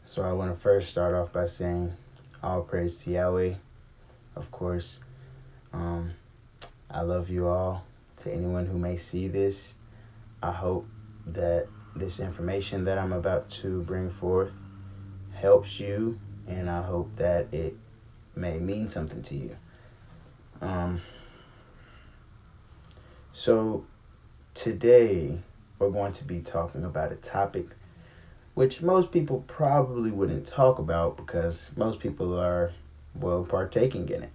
So I want to first start off by saying all praise to Yahweh, of course. Um, I love you all. To anyone who may see this, I hope that this information that I'm about to bring forth helps you, and I hope that it may mean something to you. So today we're going to be talking about a topic which most people probably wouldn't talk about because most people are, well, partaking in it.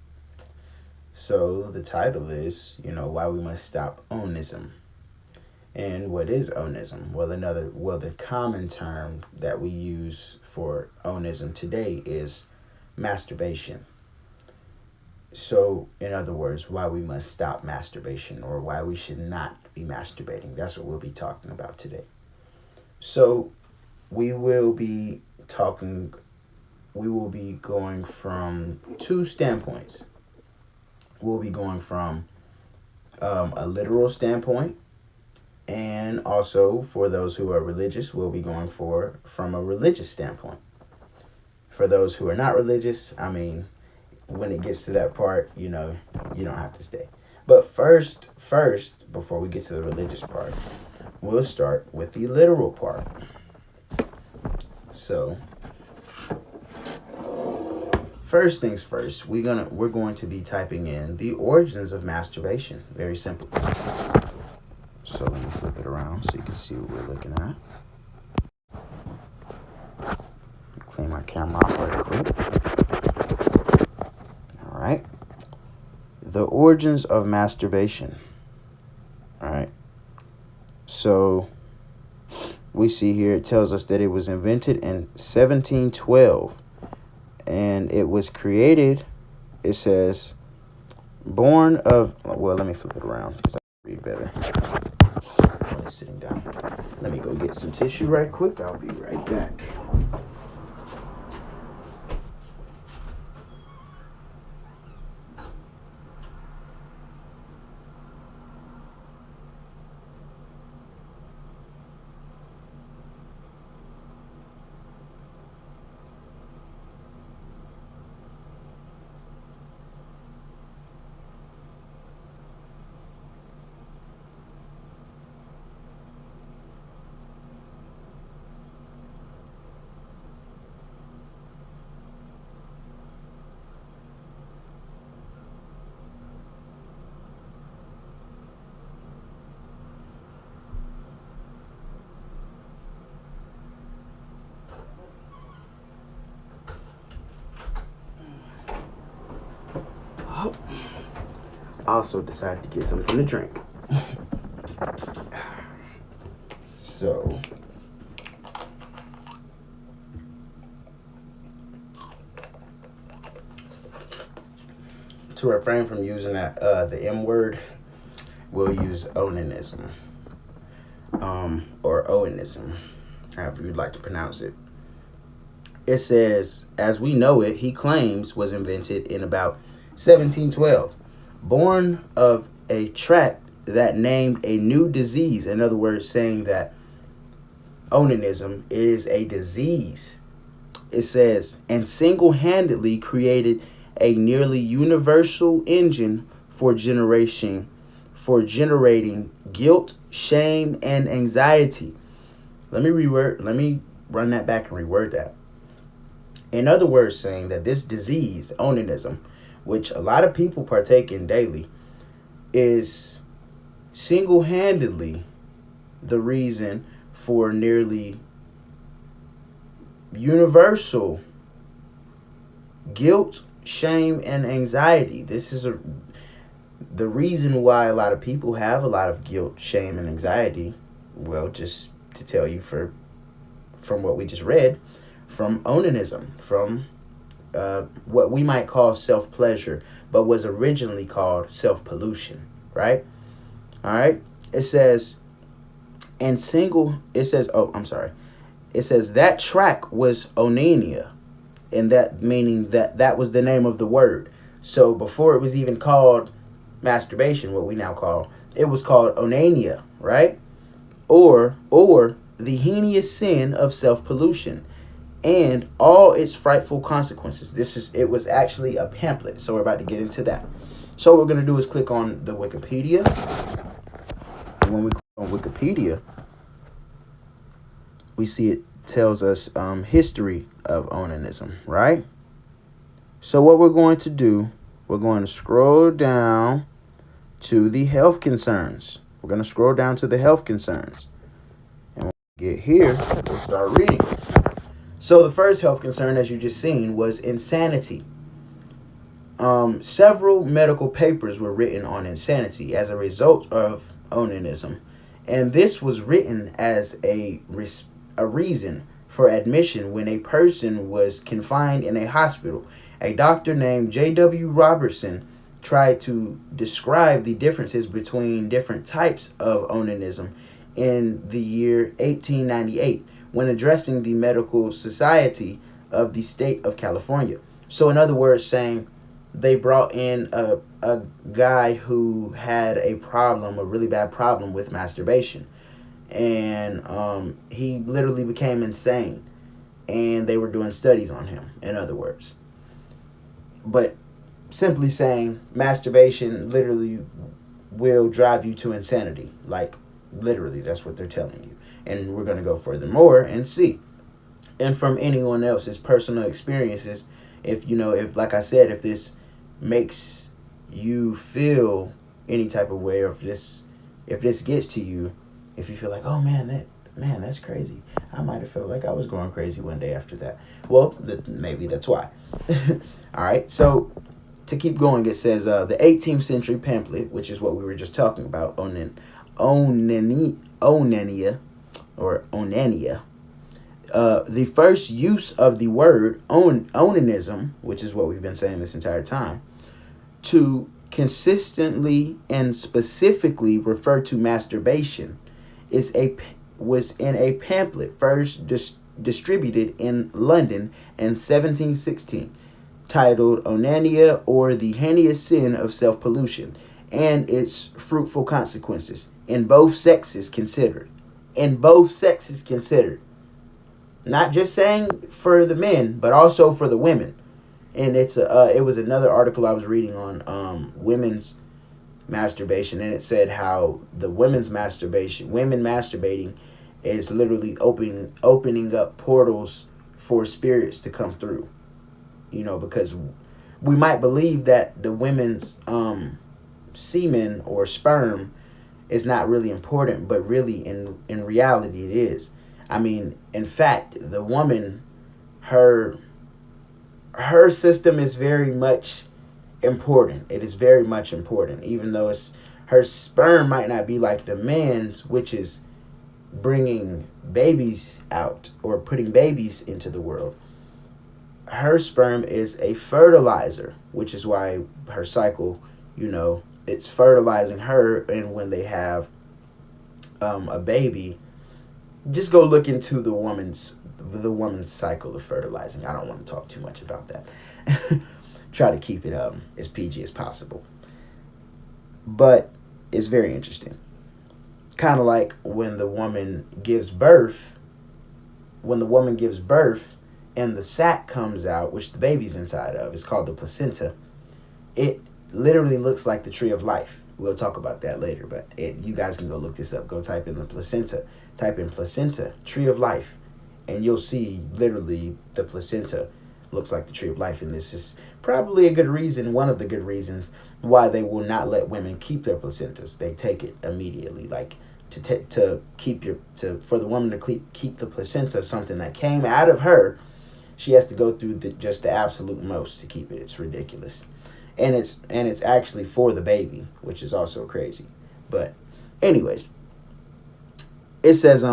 So the title is, why we must stop onanism. And what is onanism? Well, the common term that we use for onanism today is masturbation. So, in other words, why we must stop masturbation or why we should not be masturbating. That's what we'll be talking about today. So, we will be going from two standpoints. We'll be going from a literal standpoint, and also for those who are religious, we'll be going from a religious standpoint. For those who are not religious, when it gets to that part, you don't have to stay. But first, before we get to the religious part, we'll start with the literal part. So, first things first, we're going to be typing in the origins of masturbation. Very simple. So let me flip it around so you can see what we're looking at. Clean my camera off right quick. All right. The origins of masturbation. All right. So we see here it tells us that it was invented in 1712 and it was created, it says, born of, well, let me flip it around because I can read better. I'm sitting down. Let me go get some tissue right quick. I'll be right back. Also decided to get something to drink. So, to refrain from using the M word, we'll use onanism, or onanism, however you'd like to pronounce it. It says, as we know it, he claims was invented in about 1712. Born of a tract that named a new disease. In other words, saying that onanism is a disease. It says, and single-handedly created a nearly universal engine for generating guilt, shame, and anxiety. Let me run that back and reword that. In other words, saying that this disease, onanism, which a lot of people partake in daily, is single-handedly the reason for nearly universal guilt, shame, and anxiety. This is the reason why a lot of people have a lot of guilt, shame, and anxiety. Well, just to tell you from what we just read, from onanism, from what we might call self-pleasure, but was originally called self-pollution, right? All right. It says, it says that track was onania, and that meaning that was the name of the word. So before it was even called masturbation, what we now call, it was called onania, right? Or the heinous sin of self-pollution and all its frightful consequences. It was actually a pamphlet, so we're about to get into that. So what we're going to do is click on the Wikipedia. And when we click on Wikipedia, we see it tells us history of onanism, right? So what we're going to do, we're going to scroll down to the health concerns. We're going to scroll down to the health concerns. And when we get here, we'll start reading. So the first health concern, as you just seen, was insanity. Several medical papers were written on insanity as a result of onanism, and this was written as a reason for admission when a person was confined in a hospital. A doctor named J.W. Robertson tried to describe the differences between different types of onanism in the year 1898 when addressing the Medical Society of the State of California. So in other words, saying they brought in a guy who had a really bad problem with masturbation. And he literally became insane. And they were doing studies on him, in other words. But simply saying masturbation literally will drive you to insanity. Like, literally, that's what they're telling you. And we're going to go furthermore and see. And from anyone else's personal experiences, if like I said, if this makes you feel any type of way, or if this gets to you, if you feel like, oh man, that's crazy. I might have felt like I was going crazy one day after that. Well, maybe that's why. All right. So to keep going, it says the 18th century pamphlet, which is what we were just talking about, Onania. The first use of the word onanism, which is what we've been saying this entire time, to consistently and specifically refer to masturbation was in a pamphlet first distributed in London in 1716, titled Onania, or the Heinous Sin of Self-Pollution, and its fruitful consequences, in both sexes considered. Not just saying for the men, but also for the women. And it was another article I was reading on women's masturbation, and it said how the women masturbating is literally opening up portals for spirits to come through. Because we might believe that the women's semen or sperm is not really important, but really in reality it is. I mean, in fact, the woman, her system is very much important. It is very much important, even though her sperm might not be like the man's, which is bringing babies out or putting babies into the world. Her sperm is a fertilizer, which is why her cycle, it's fertilizing her, and when they have a baby, just go look into the woman's cycle of fertilizing. I don't want to talk too much about that. Try to keep it as PG as possible. But it's very interesting. Kind of like when the woman gives birth and the sac comes out, which the baby's inside of, it's called the placenta. It literally looks like the tree of life. We'll talk about that later, but you guys can go look this up. Go type in the placenta. Type in placenta, tree of life, and you'll see literally the placenta looks like the tree of life. And this is probably one of the good reasons why they will not let women keep their placentas. They take it immediately, like for the woman to keep the placenta, something that came out of her. She has to go through just the absolute most to keep it. It's ridiculous. And it's actually for the baby, which is also crazy. But anyways, it says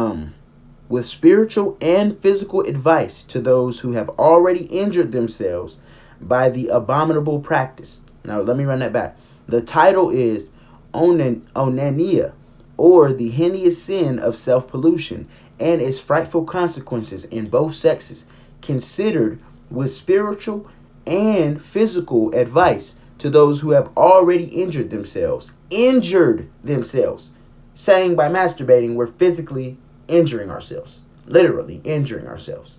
with spiritual and physical advice to those who have already injured themselves by the abominable practice. Now let me run that back. The title is Onania, or the heinous sin of self-pollution, and its frightful consequences in both sexes, considered with spiritual and physical advice to those who have already injured themselves, saying by masturbating we're physically injuring ourselves, literally injuring ourselves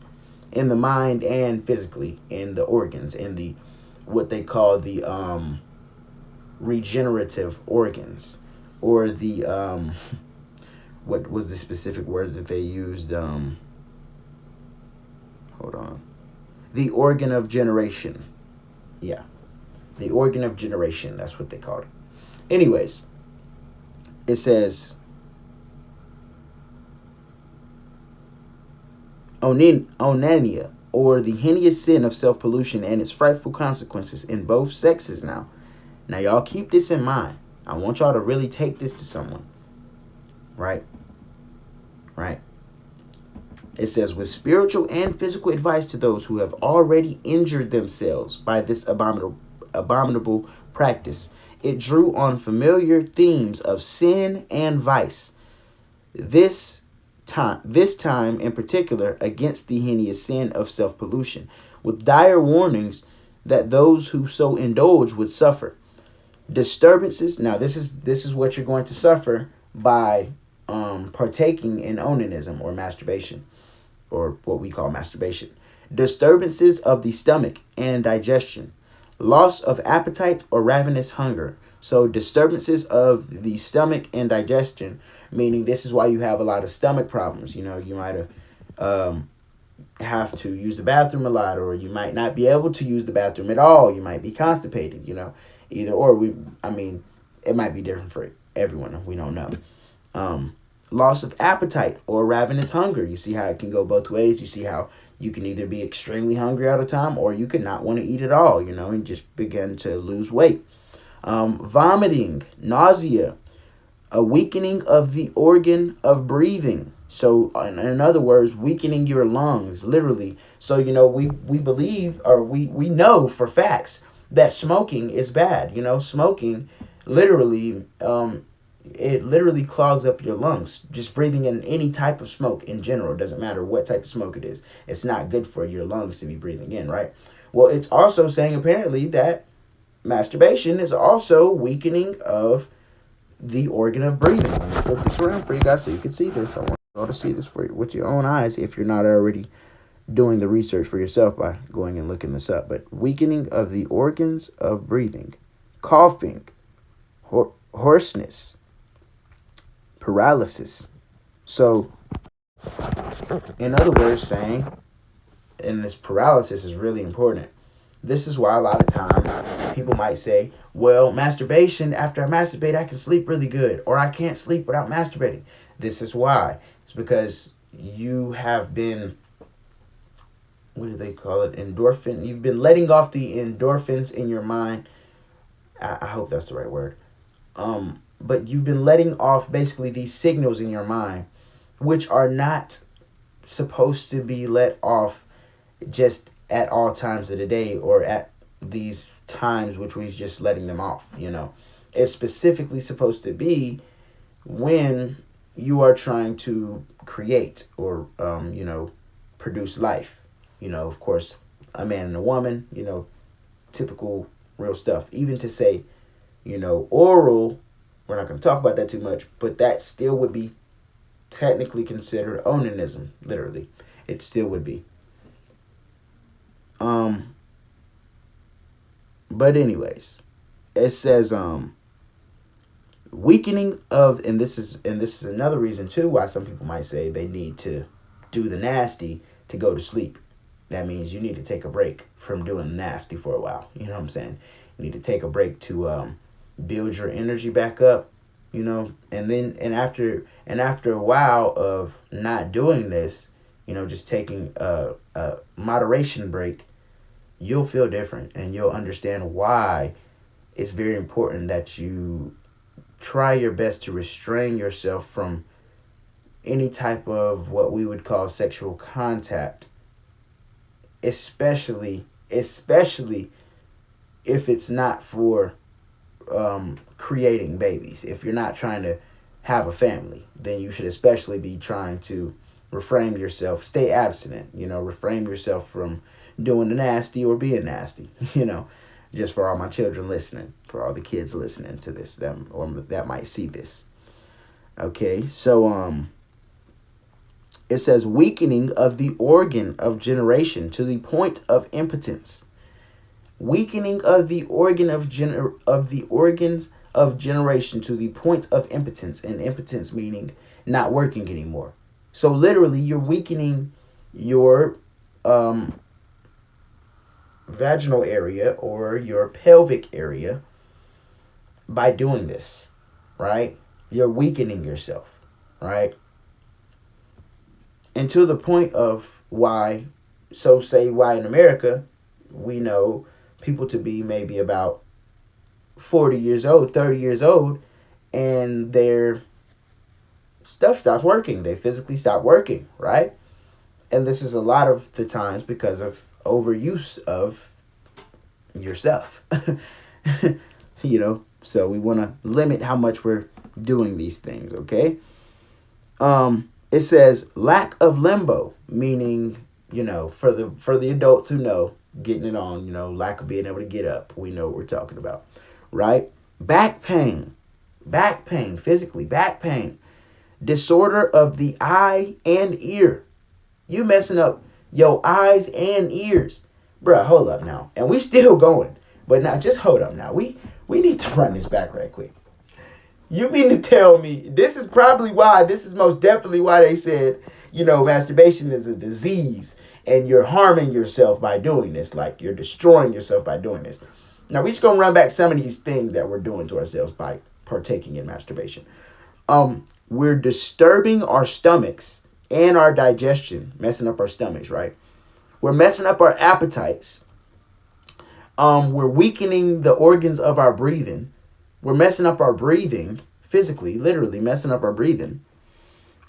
in the mind and physically in the organs, in the what they call the regenerative organs, or the what was the specific word that they used? Hold on. The organ of generation. Yeah. The organ of generation. That's what they called it. Anyways, it says onania, or the heinous sin of self-pollution and its frightful consequences in both sexes now. Now, y'all keep this in mind. I want y'all to really take this to someone. Right? Right? It says, with spiritual and physical advice to those who have already injured themselves by this abominable practice. It drew on familiar themes of sin and vice. This time in particular against the heinous sin of self-pollution, with dire warnings that those who so indulge would suffer. Disturbances. Now, this is what you're going to suffer by partaking in onanism or masturbation, or what we call masturbation. Disturbances of the stomach and digestion. Loss of appetite or ravenous hunger. So disturbances of the stomach and digestion, meaning this is why you have a lot of stomach problems. You know, you might have to use the bathroom a lot, or you might not be able to use the bathroom at all. You might be constipated, you know, either or. It might be different for everyone. We don't know. Loss of appetite or ravenous hunger. You see how it can go both ways. You see how you can either be extremely hungry all the time, or you could not want to eat at all, you know, and just begin to lose weight. Vomiting, nausea, a weakening of the organ of breathing. So, in other words, weakening your lungs, literally. So, you know, we believe, or we know for facts that smoking is bad. You know, smoking literally, it literally clogs up your lungs. Just breathing in any type of smoke in general, doesn't matter what type of smoke it is. It's not good for your lungs to be breathing in, right? Well, it's also saying apparently that masturbation is also weakening of the organ of breathing. Let me flip this around for you guys so you can see this. I want you all to see this for you with your own eyes if you're not already doing the research for yourself by going and looking this up. But weakening of the organs of breathing, coughing, hoarseness, paralysis. So, in other words, saying, and this paralysis is really important. This is why a lot of times people might say, well, masturbation, after I masturbate, I can sleep really good, or I can't sleep without masturbating. This is why. It's because you have been, what do they call it? Endorphin. You've been letting off the endorphins in your mind. I hope that's the right word. But you've been letting off basically these signals in your mind, which are not supposed to be let off just at all times of the day, or at these times which we're just letting them off, you know. It's specifically supposed to be when you are trying to create or, you know, produce life. You know, of course, a man and a woman, you know, typical real stuff. Even to say, you know, oral, we're not going to talk about that too much, but that still would be technically considered onanism, literally. It still would be. But anyways, it says weakening of, and this is another reason too why some people might say they need to do the nasty to go to sleep. That means you need to take a break from doing the nasty for a while. You know what I'm saying? You need to take a break to build your energy back up, you know, and after a while of not doing this, you know, just taking a moderation break, you'll feel different, and you'll understand why it's very important that you try your best to restrain yourself from any type of what we would call sexual contact, especially if it's not for creating babies. If you're not trying to have a family, then you should especially be trying to refrain yourself, stay abstinent, you know, refrain yourself from doing the nasty or being nasty, you know, just for all my children listening, for all the kids listening to this, them or that might see this. Okay, so It says weakening of the organ of generation to the point of impotence. Weakening of the organs of generation to the point of impotence, and impotence meaning not working anymore. So literally, you're weakening your vaginal area or your pelvic area by doing this, right? You're weakening yourself, right? And to the point of why, so say why in America, we know people to be maybe about 40 years old, 30 years old, and their stuff stops working. They physically stop working, right? And this is a lot of the times because of overuse of your stuff. So we want to limit how much we're doing these things, okay? It says lack of limbo, meaning, for the adults who know, getting it on, lack of being able to get up. We know what we're talking about, right? Back pain, physically, back pain. Disorder of the eye and ear. You messing up your eyes and ears. Bruh, hold up now. And we still going. But now, just hold up now. We need to run this back right quick. You mean to tell me, this is most definitely why they said, masturbation is a disease and you're harming yourself by doing this. Like, you're destroying yourself by doing this. Now, we're just going to run back some of these things that we're doing to ourselves by partaking in masturbation. We're disturbing our stomachs and our digestion, messing up our stomachs, right? We're messing up our appetites. We're weakening the organs of our breathing. We're messing up our breathing physically, literally messing up our breathing.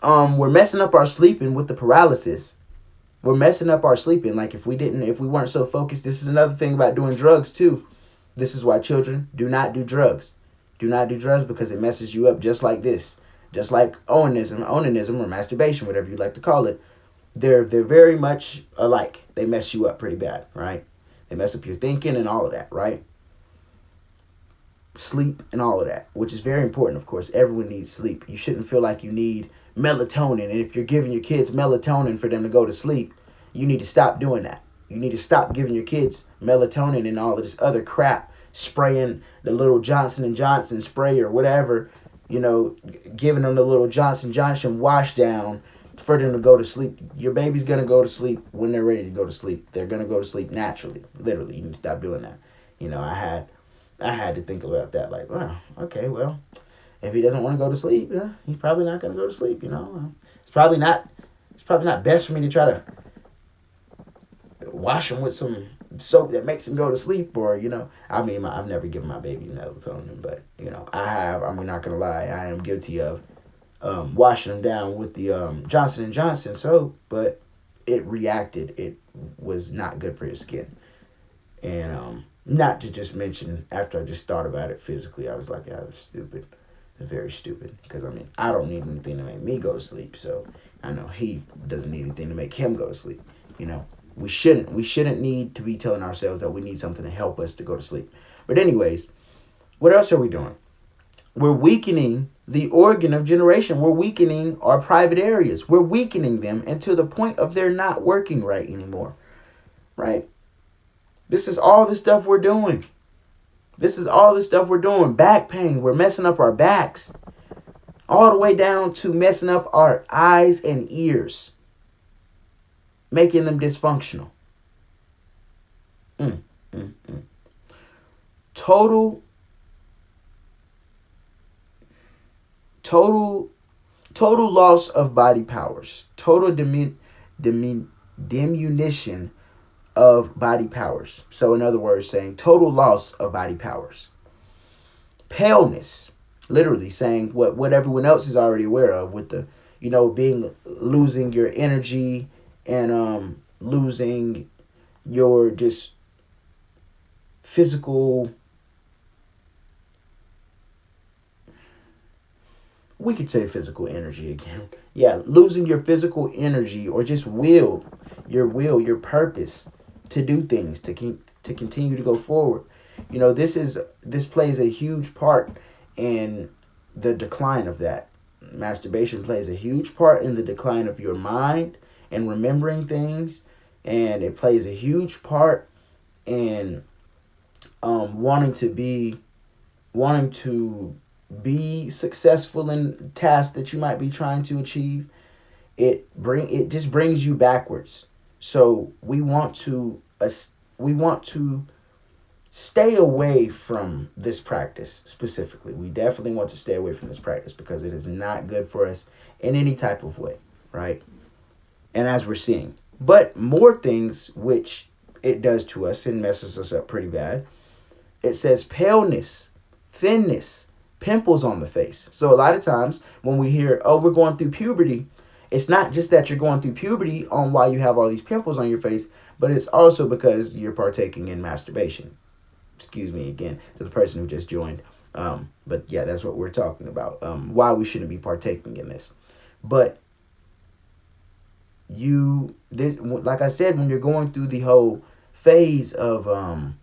We're messing up our sleeping with the paralysis. We're messing up our sleeping. Like if we weren't so focused. This is another thing about doing drugs too. This is why children do not do drugs. Do not do drugs because it messes you up just like this. Just like onanism or masturbation, whatever you like to call it. They're very much alike. They mess you up pretty bad, right? They mess up your thinking and all of that, right? Sleep and all of that, which is very important, of course. Everyone needs sleep. You shouldn't feel like you need melatonin. And if you're giving your kids melatonin for them to go to sleep, you need to stop doing that. You need to stop giving your kids melatonin and all of this other crap, spraying the little Johnson & Johnson spray or whatever, giving them the little Johnson & Johnson wash down for them to go to sleep. Your baby's going to go to sleep when they're ready to go to sleep. They're going to go to sleep naturally. Literally, you need to stop doing that. I had to think about that. Like, well, okay, well, if he doesn't want to go to sleep, he's probably not going to go to sleep. It's probably not best for me to try to wash him with some soap that makes him go to sleep, or I've never given my baby melatonin, but I have. I'm not gonna lie, I am guilty of washing him down with the Johnson & Johnson soap, but it reacted. It was not good for his skin. And not to just mention, after I just thought about it physically, I was like, yeah, that's stupid. It's very stupid, because I don't need anything to make me go to sleep, so I know he doesn't need anything to make him go to sleep. We shouldn't need to be telling ourselves that we need something to help us to go to sleep. But anyways, what else are we doing? We're weakening the organ of generation. We're weakening our private areas. We're weakening them, and to the point of they're not working right anymore. Right? This is all the stuff we're doing. Back pain. We're messing up our backs. All the way down to messing up our eyes and ears. Making them dysfunctional. Total loss of body powers. Total diminution of body powers. So in other words, saying total loss of body powers. Paleness. Literally saying what everyone else is already aware of with the, losing your energy and losing your just physical, we could say physical energy again. Yeah, losing your physical energy, or just your purpose to do things, to continue to go forward. This plays a huge part in the decline of that. Masturbation plays a huge part in the decline of your mind and remembering things, and it plays a huge part in wanting to be successful in tasks that you might be trying to achieve. It just brings you backwards. So we want to stay away from this practice specifically. We definitely want to stay away from this practice because it is not good for us in any type of way, right? And as we're seeing, but more things which it does to us and messes us up pretty bad. It says paleness, thinness, pimples on the face. So a lot of times when we hear, oh, we're going through puberty, it's not just that you're going through puberty on why you have all these pimples on your face, but it's also because you're partaking in masturbation. Excuse me again to the person who just joined. But yeah, that's what we're talking about. Why we shouldn't be partaking in this. But like I said, when you're going through the whole phase of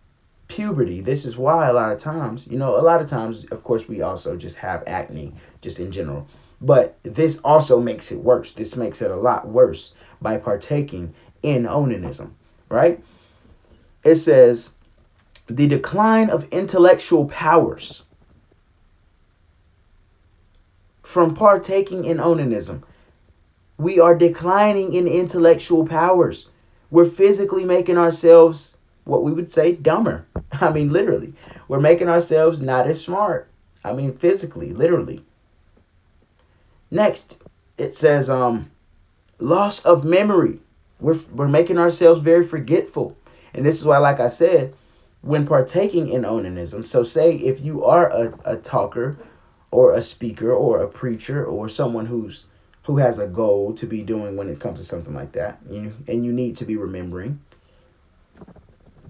puberty, this is why a lot of times, of course, we also just have acne just in general. But this also makes it worse. This makes it a lot worse by partaking in onanism, right? It says, the decline of intellectual powers from partaking in onanism. We are declining in intellectual powers. We're physically making ourselves, what we would say, dumber. I mean, literally. We're making ourselves not as smart. I mean, physically, literally. Next, it says loss of memory. We're making ourselves very forgetful. And this is why, like I said, when partaking in onanism, so say if you are a talker or a speaker or a preacher or someone who has a goal to be doing when it comes to something like that, and you need to be remembering,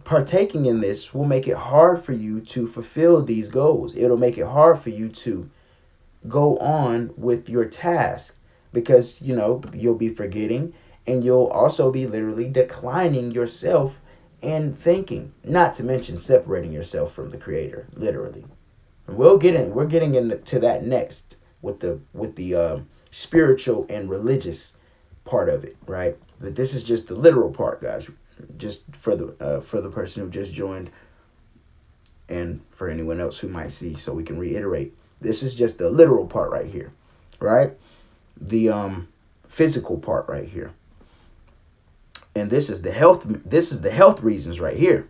partaking in this will make it hard for you to fulfill these goals. It'll make it hard for you to go on with your task because, you'll be forgetting and you'll also be literally declining yourself and thinking, not to mention separating yourself from the Creator, literally. And we're getting into that next with the spiritual and religious part of it, right? But this is just the literal part, guys. Just for the person who just joined, and for anyone else who might see, so we can reiterate. This is just the literal part right here, right? The physical part right here. And this is the health reasons right here.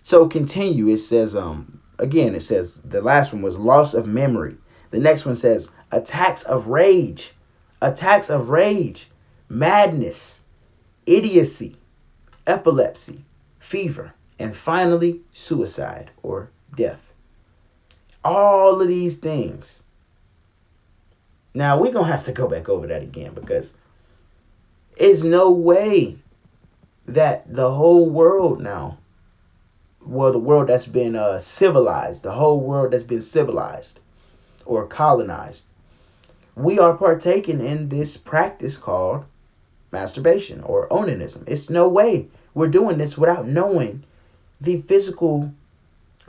So continue. It says again, it says the last one was loss of memory. The next one says attacks of rage, madness, idiocy, epilepsy, fever, and finally suicide or death. All of these things. Now we're going to have to go back over that again because there's no way that the whole world now, well, the world that's been civilized, the whole world that's been civilized or colonized, we are partaking in this practice called masturbation or onanism. It's no way we're doing this without knowing the physical,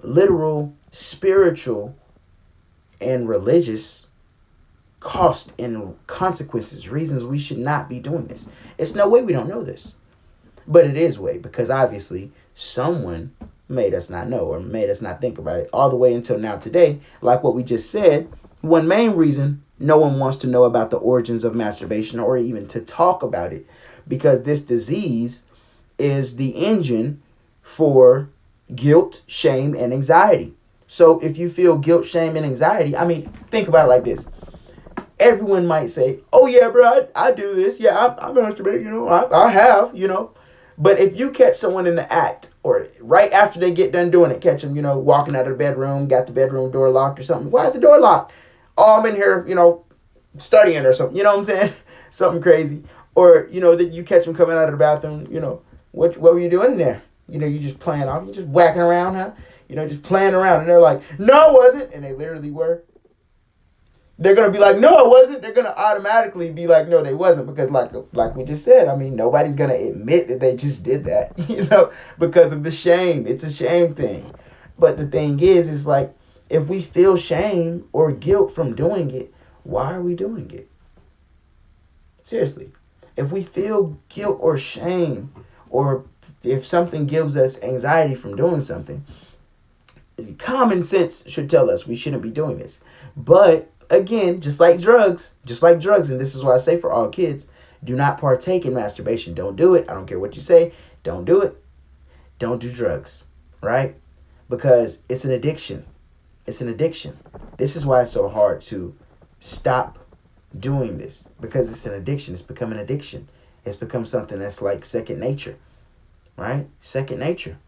literal, spiritual, and religious cost and consequences, reasons we should not be doing this. It's no way we don't know this. But it is way, because obviously someone made us not know or made us not think about it all the way until now today. Like what we just said, one main reason no one wants to know about the origins of masturbation or even to talk about it, because this disease is the engine for guilt, shame, and anxiety. So if you feel guilt, shame, and anxiety, I mean, think about it like this. Everyone might say, oh yeah, bro, I do this. Yeah, I masturbate, I have. But if you catch someone in the act or right after they get done doing it, catch them, walking out of the bedroom, got the bedroom door locked or something. Why is the door locked? Oh, I'm in here, studying or something. You know what I'm saying? Something crazy. Or, that you catch them coming out of the bathroom, what were you doing in there? You just playing off. You just whacking around, huh? Just playing around. And they're like, no, it wasn't. And they literally were. They're going to be like, no, it wasn't. They're going to automatically be like, no, they wasn't. Because like we just said, I mean, nobody's going to admit that they just did that, because of the shame. It's a shame thing. But the thing is like, if we feel shame or guilt from doing it, Why are we doing it? Seriously. If we feel guilt or shame, or if something gives us anxiety from doing something, common sense should tell us we shouldn't be doing this. But again, just like drugs, and this is why I say for all kids, do not partake in masturbation. Don't do it. I don't care what you say. Don't do it. Don't do drugs, right? Because it's an addiction. It's an addiction. This is why it's so hard to stop doing this, because it's an addiction. It's become an addiction. It's become something that's like second nature, right? Second nature.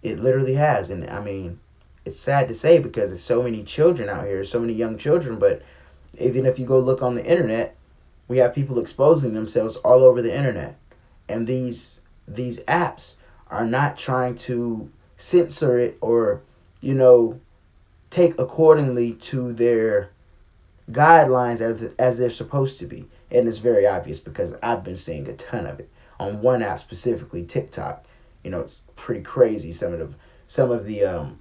It literally has. And I mean, it's sad to say because there's so many children out here, so many young children, but even if you go look on the internet, we have people exposing themselves all over the internet. And these apps are not trying to censor it or, take accordingly to their guidelines as they're supposed to be. And it's very obvious because I've been seeing a ton of it on one app, specifically TikTok. It's pretty crazy, some of the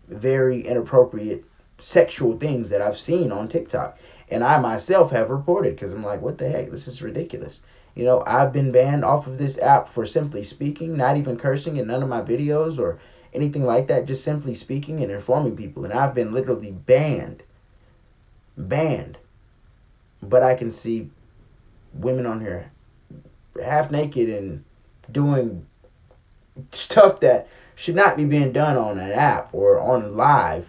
very inappropriate sexual things that I've seen on TikTok. And I myself have reported because I'm like, what the heck? This is ridiculous. I've been banned off of this app for simply speaking, not even cursing in none of my videos or anything like that, just simply speaking and informing people. And I've been literally banned. But I can see women on here half naked and doing stuff that should not be being done on an app or on live,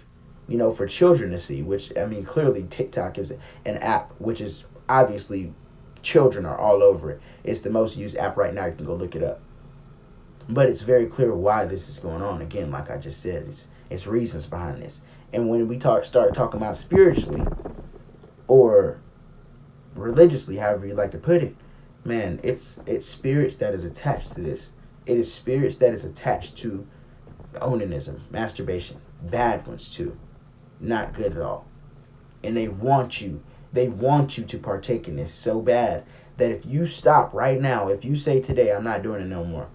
for children to see, which, I mean, clearly TikTok is an app, which is obviously children are all over it. It's the most used app right now. You can go look it up. But it's very clear why this is going on. Again, like I just said, it's reasons behind this. And when we start talking about spiritually or religiously, however you like to put it, man, it's spirits that is attached to this. It is spirits that is attached to onanism, masturbation, bad ones too, not good at all. And they want you to partake in this so bad that if you stop right now, if you say today, I'm not doing it no more,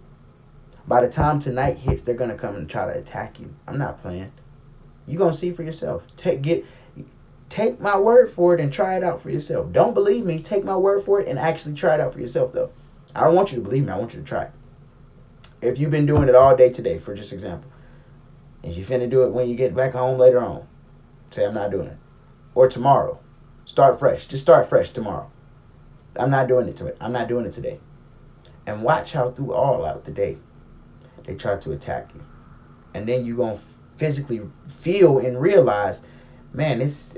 by the time tonight hits, they're going to come and try to attack you. I'm not playing. You're going to see for yourself. Take my word for it and try it out for yourself. Don't believe me. Take my word for it and actually try it out for yourself, though. I don't want you to believe me. I want you to try it. If you've been doing it all day today, for just example, and you finna do it when you get back home later on, say, I'm not doing it. Or tomorrow. Start fresh. Just start fresh tomorrow. I'm not doing it today. I'm not doing it today. And watch how throughout the day, they try to attack you. And then you're going to physically feel and realize, man, it's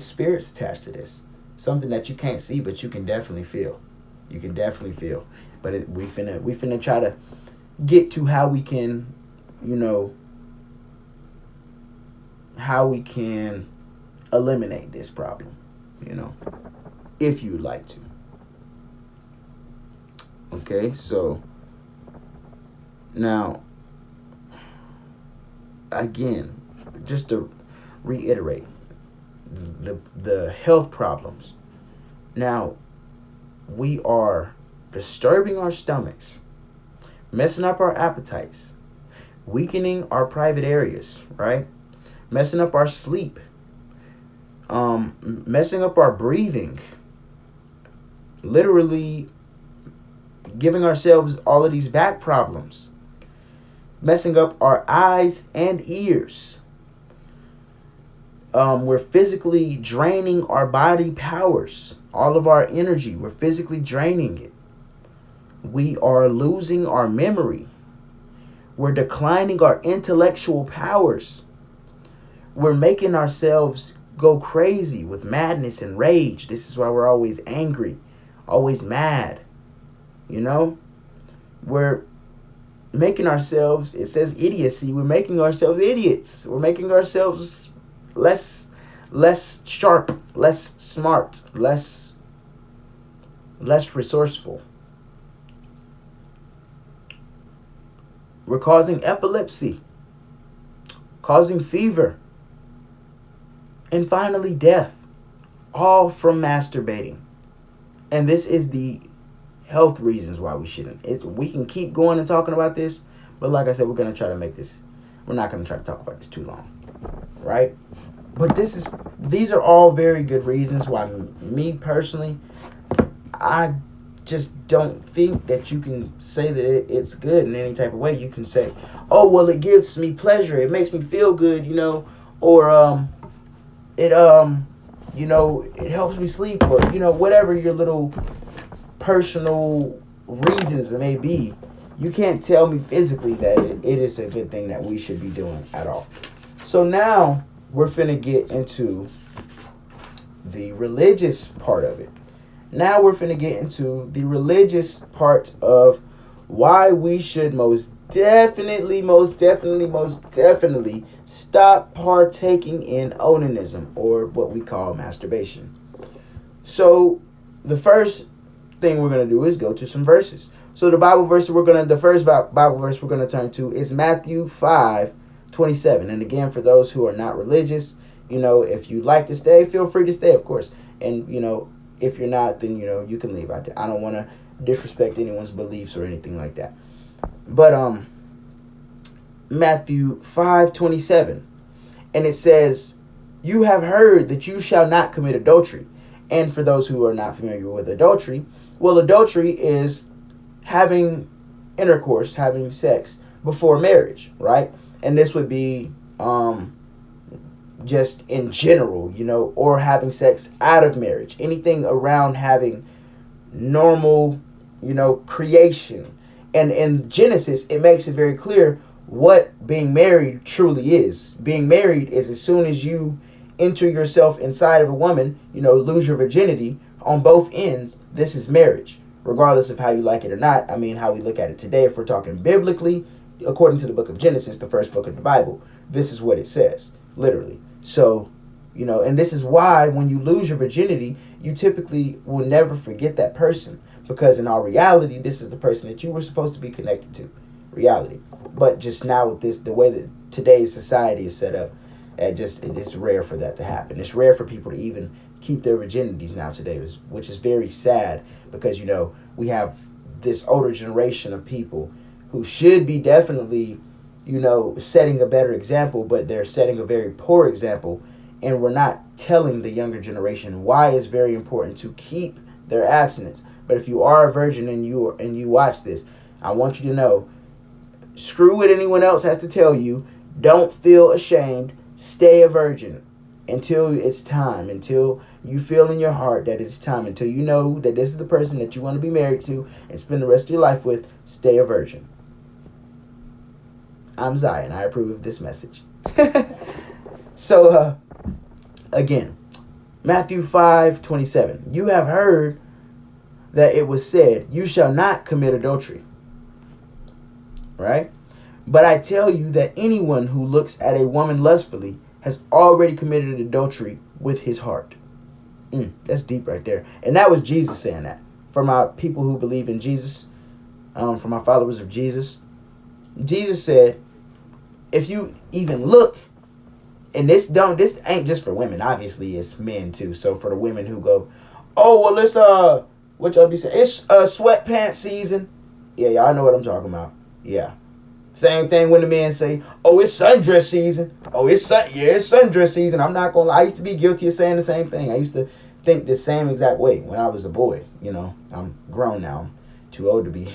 spirits attached to this. Something that you can't see, but you can definitely feel. You can definitely feel. But we finna try to get to how we can, how we can eliminate this problem, if you'd like to. Okay, so now, again, just to reiterate, the health problems. Now, we are disturbing our stomachs, messing up our appetites, weakening our private areas, right? Messing up our sleep, messing up our breathing, literally giving ourselves all of these back problems, messing up our eyes and ears. We're physically draining our body powers, all of our energy. We're physically draining it. We are losing our memory. We're declining our intellectual powers. We're making ourselves go crazy with madness and rage. This is why we're always angry, always mad. We're making ourselves, it says idiocy, we're making ourselves idiots. We're making ourselves less sharp, less smart, less resourceful. We're causing epilepsy, causing fever, and finally death, all from masturbating. And this is the health reasons why we shouldn't. We can keep going and talking about this, but like I said, we're going to try to make this, we're not going to try to talk about this too long, right? But these are all very good reasons why me personally, I just don't think that you can say that it's good in any type of way. You can say, oh, well, it gives me pleasure, it makes me feel good, or it it helps me sleep, or whatever your little personal reasons it may be. You can't tell me physically that it is a good thing that we should be doing at all. So now we're finna get into the religious part of it. Now we're finna get into the religious part of why we should most definitely stop partaking in onanism, or what we call masturbation. So the first thing we're gonna do is go to some verses. So the first Bible verse we're gonna turn to is Matthew 5:27. And again, for those who are not religious, if you'd like to stay, feel free to stay, of course. And if you're not, then you can leave. I don't want to disrespect anyone's beliefs or anything like that. But Matthew 5:27, and it says, "You have heard that you shall not commit adultery." And for those who are not familiar with adultery, well, adultery is having intercourse, having sex before marriage, right? And this would be just in general, or having sex out of marriage. Anything around having normal, creation. And in Genesis, it makes it very clear what being married truly is. Being married is as soon as you enter yourself inside of a woman, lose your virginity on both ends. This is marriage, regardless of how you like it or not. I mean, how we look at it today, if we're talking biblically, according to the book of Genesis, the first book of the Bible, this is what it says, literally. So, and this is why when you lose your virginity, you typically will never forget that person, because in our reality, this is the person that you were supposed to be connected to, reality. But just now with the way that today's society is set up, it's rare for that to happen. It's rare for people to even keep their virginities now today, which is very sad, because we have this older generation of people who should be definitely setting a better example, but they're setting a very poor example, and we're not telling the younger generation why it's very important to keep their abstinence. But if you are a virgin and you watch this, I want you to know, screw what anyone else has to tell you. Don't feel ashamed. Stay a virgin until it's time, until you feel in your heart that it's time, until you know that this is the person that you want to be married to and spend the rest of your life with. Stay a virgin. I'm Zion. I approve of this message. So, again, Matthew 5:27. You have heard that it was said, you shall not commit adultery. Right? But I tell you that anyone who looks at a woman lustfully has already committed adultery with his heart. That's deep right there. And that was Jesus saying that. For my people who believe in Jesus, for my followers of Jesus, Jesus said, if you even look, and this ain't just for women, obviously it's men too. So for the women who go, oh, well, it's what y'all be saying, it's sweatpants season. Yeah, y'all know what I'm talking about. Yeah. Same thing when the men say, oh, it's sundress season. Oh, it's sundress season. I'm not gonna lie, I used to be guilty of saying the same thing. I used to think the same exact way when I was a boy. I'm grown now. I'm too old to be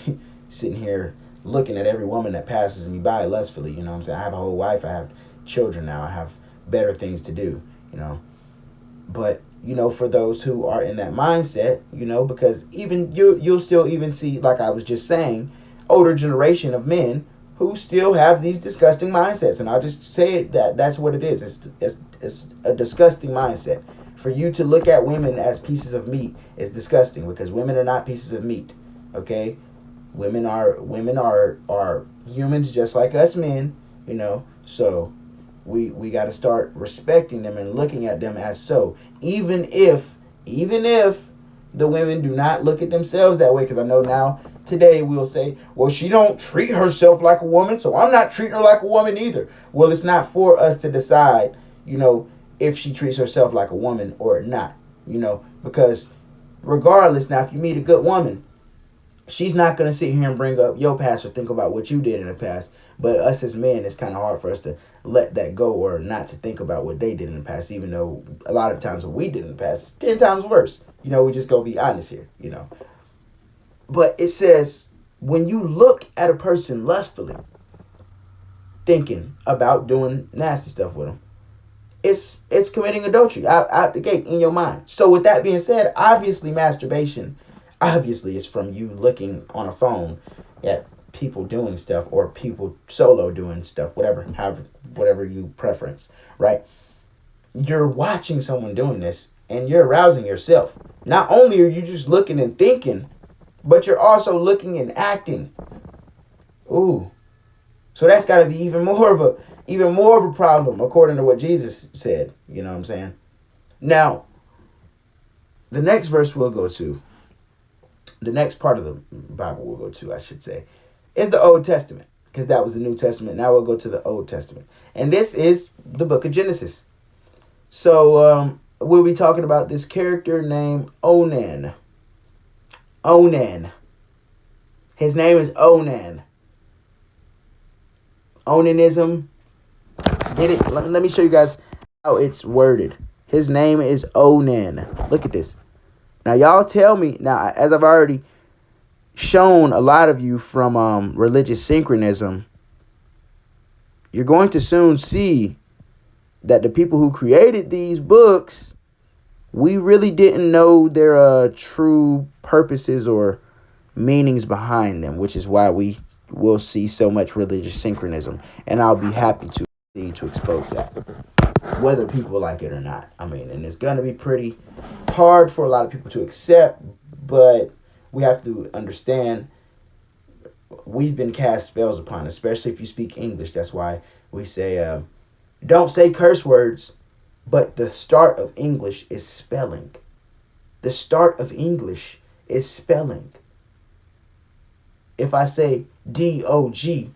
sitting here looking at every woman that passes me by lustfully. You know what I'm saying? I have a whole wife. I have children now. I have better things to do, But, for those who are in that mindset, because even you'll still even see, like I was just saying, older generation of men who still have these disgusting mindsets. And I'll just say it, that's what it is. It's a disgusting mindset. For you to look at women as pieces of meat is disgusting, because women are not pieces of meat, okay? Women are humans just like us men, so we got to start respecting them and looking at them as so. Even if the women do not look at themselves that way, because I know now today we'll say, well, she don't treat herself like a woman, so I'm not treating her like a woman either. Well, it's not for us to decide, if she treats herself like a woman or not, because regardless, now if you meet a good woman, she's not going to sit here and bring up your past or think about what you did in the past. But us as men, it's kind of hard for us to let that go or not to think about what they did in the past, even though a lot of times what we did in the past is 10 times worse. We just gonna be honest here, But it says, when you look at a person lustfully, thinking about doing nasty stuff with them, it's committing adultery out the gate in your mind. So with that being said, obviously masturbation, obviously is from you looking on a phone at people doing stuff or people solo doing stuff, whatever you preference, right? You're watching someone doing this and you're arousing yourself. Not only are you just looking and thinking, but you're also looking and acting. Ooh. So that's got to be even more of a problem according to what Jesus said. You know what I'm saying? Now, the next verse we'll go to, the next part of the Bible we'll go to, I should say, is the Old Testament, because that was the New Testament. Now we'll go to the Old Testament. And this is the book of Genesis. So we'll be talking about this character named Onan. Onan. His name is Onan. Onanism. Get it? Let me show you guys how it's worded. His name is Onan. Look at this. Now, y'all tell me. Now, as I've already shown a lot of you from religious synchronism, you're going to soon see that the people who created these books, we really didn't know their true purposes or meanings behind them, which is why we will see so much religious synchronism. And I'll be happy to expose that, whether people like it or not. I mean, and it's going to be pretty hard for a lot of people to accept, but we have to understand we've been cast spells upon, especially if you speak English. That's why we say, don't say curse words, but the start of English is spelling. The start of English is spelling. If I say D-O-G,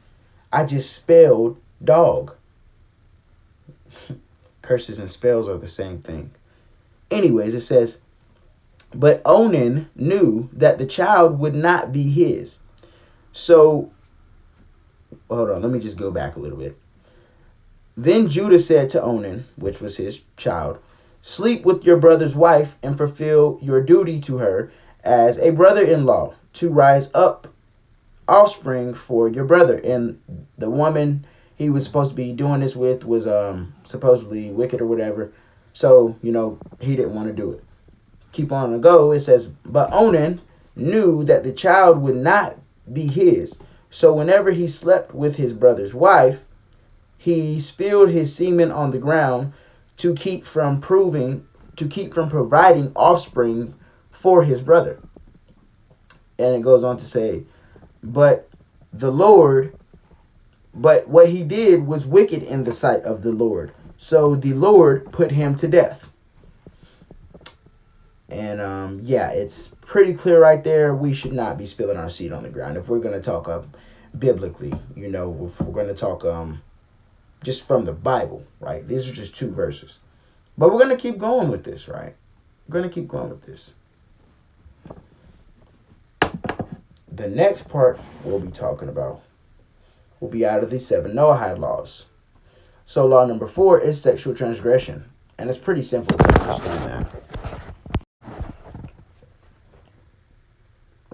I just spelled dog. Curses and spells are the same thing. Anyways, it says, but Onan knew that the child would not be his. So, hold on, let me just go back a little bit. Then Judah said to Onan, which was his child, sleep with your brother's wife and fulfill your duty to her as a brother-in-law to rise up offspring for your brother. And the woman he was supposed to be doing this with was supposedly wicked or whatever. So, he didn't want to do it. Keep on to go. It says, but Onan knew that the child would not be his. So whenever he slept with his brother's wife, he spilled his semen on the ground to keep from providing offspring for his brother. And it goes on to say, but what he did was wicked in the sight of the Lord. So the Lord put him to death. And it's pretty clear right there. We should not be spilling our seed on the ground. If we're going to talk biblically, if we're going to talk just from the Bible, right? These are just 2 verses. But we're going to keep going with this, right? We're going to keep going with this. The next part we'll be talking about will be out of the 7 Noahide laws. So law number 4 is sexual transgression. And it's pretty simple to understand that.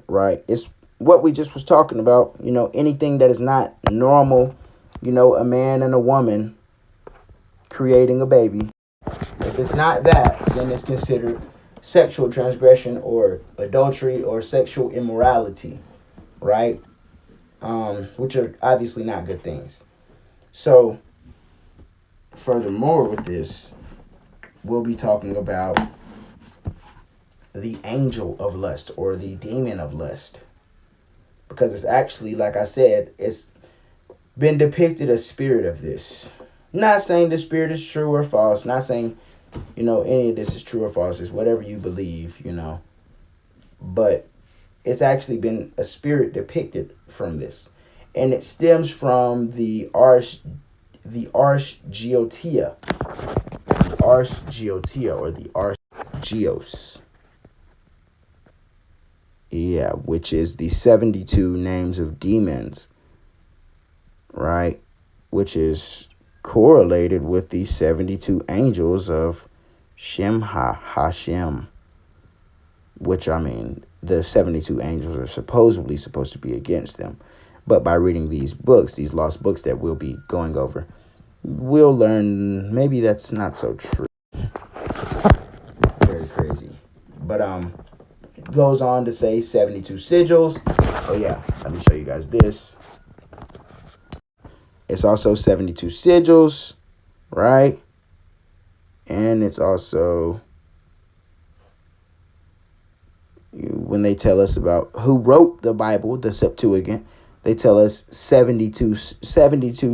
Right? It's what we just was talking about. Anything that is not normal, a man and a woman creating a baby. If it's not that, then it's considered sexual transgression or adultery or sexual immorality, right? Which are obviously not good things. So, furthermore with this, we'll be talking about the angel of lust or the demon of lust. Because it's actually, like I said, it's been depicted a spirit of this. Not saying the spirit is true or false. Not saying, any of this is true or false. It's whatever you believe, But it's actually been a spirit depicted from this. And it stems from the Ars Geotia. The Ars Geotia or the Ars Geos. Yeah, which is the 72 names of demons. Right? Which is correlated with the 72 angels of Hashem, which, I mean, the 72 angels are supposedly supposed to be against them. But by reading these books, these lost books that we'll be going over, we'll learn maybe that's not so true. Very crazy. But it goes on to say 72 sigils. Oh yeah, let me show you guys this. It's also 72 sigils, right? And it's also, when they tell us about who wrote the Bible, the Septuagint, they tell us 72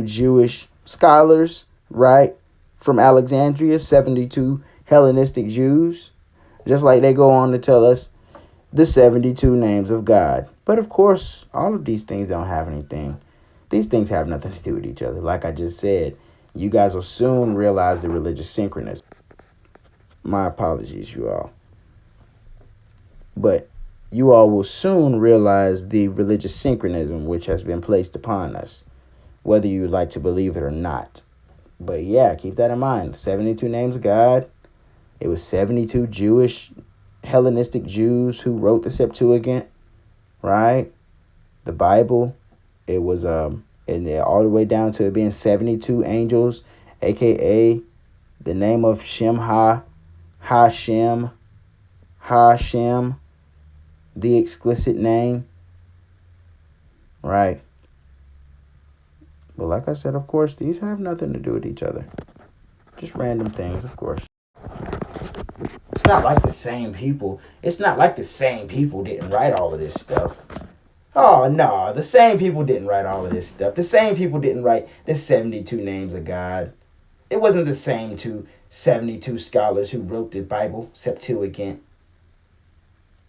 Jewish scholars, right? From Alexandria, 72 Hellenistic Jews. Just like they go on to tell us the 72 names of God. But of course, all of these things don't have anything. These things have nothing to do with each other. Like I just said, you guys will soon realize the religious synchronism. My apologies, you all. But you all will soon realize the religious synchronism which has been placed upon us, whether you would like to believe it or not. But yeah, keep that in mind. 72 names of God. It was 72 Jewish, Hellenistic Jews who wrote the Septuagint, right? The Bible. It was and all the way down to it being 72 angels, aka the name of Hashem, the explicit name, right? But like I said, of course, these have nothing to do with each other. Just random things, of course. It's not like the same people. It's not like the same people didn't write all of this stuff. Oh, no, the same people didn't write all of this stuff. The same people didn't write the 72 names of God. It wasn't the same 72 scholars who wrote the Bible, Septuagint.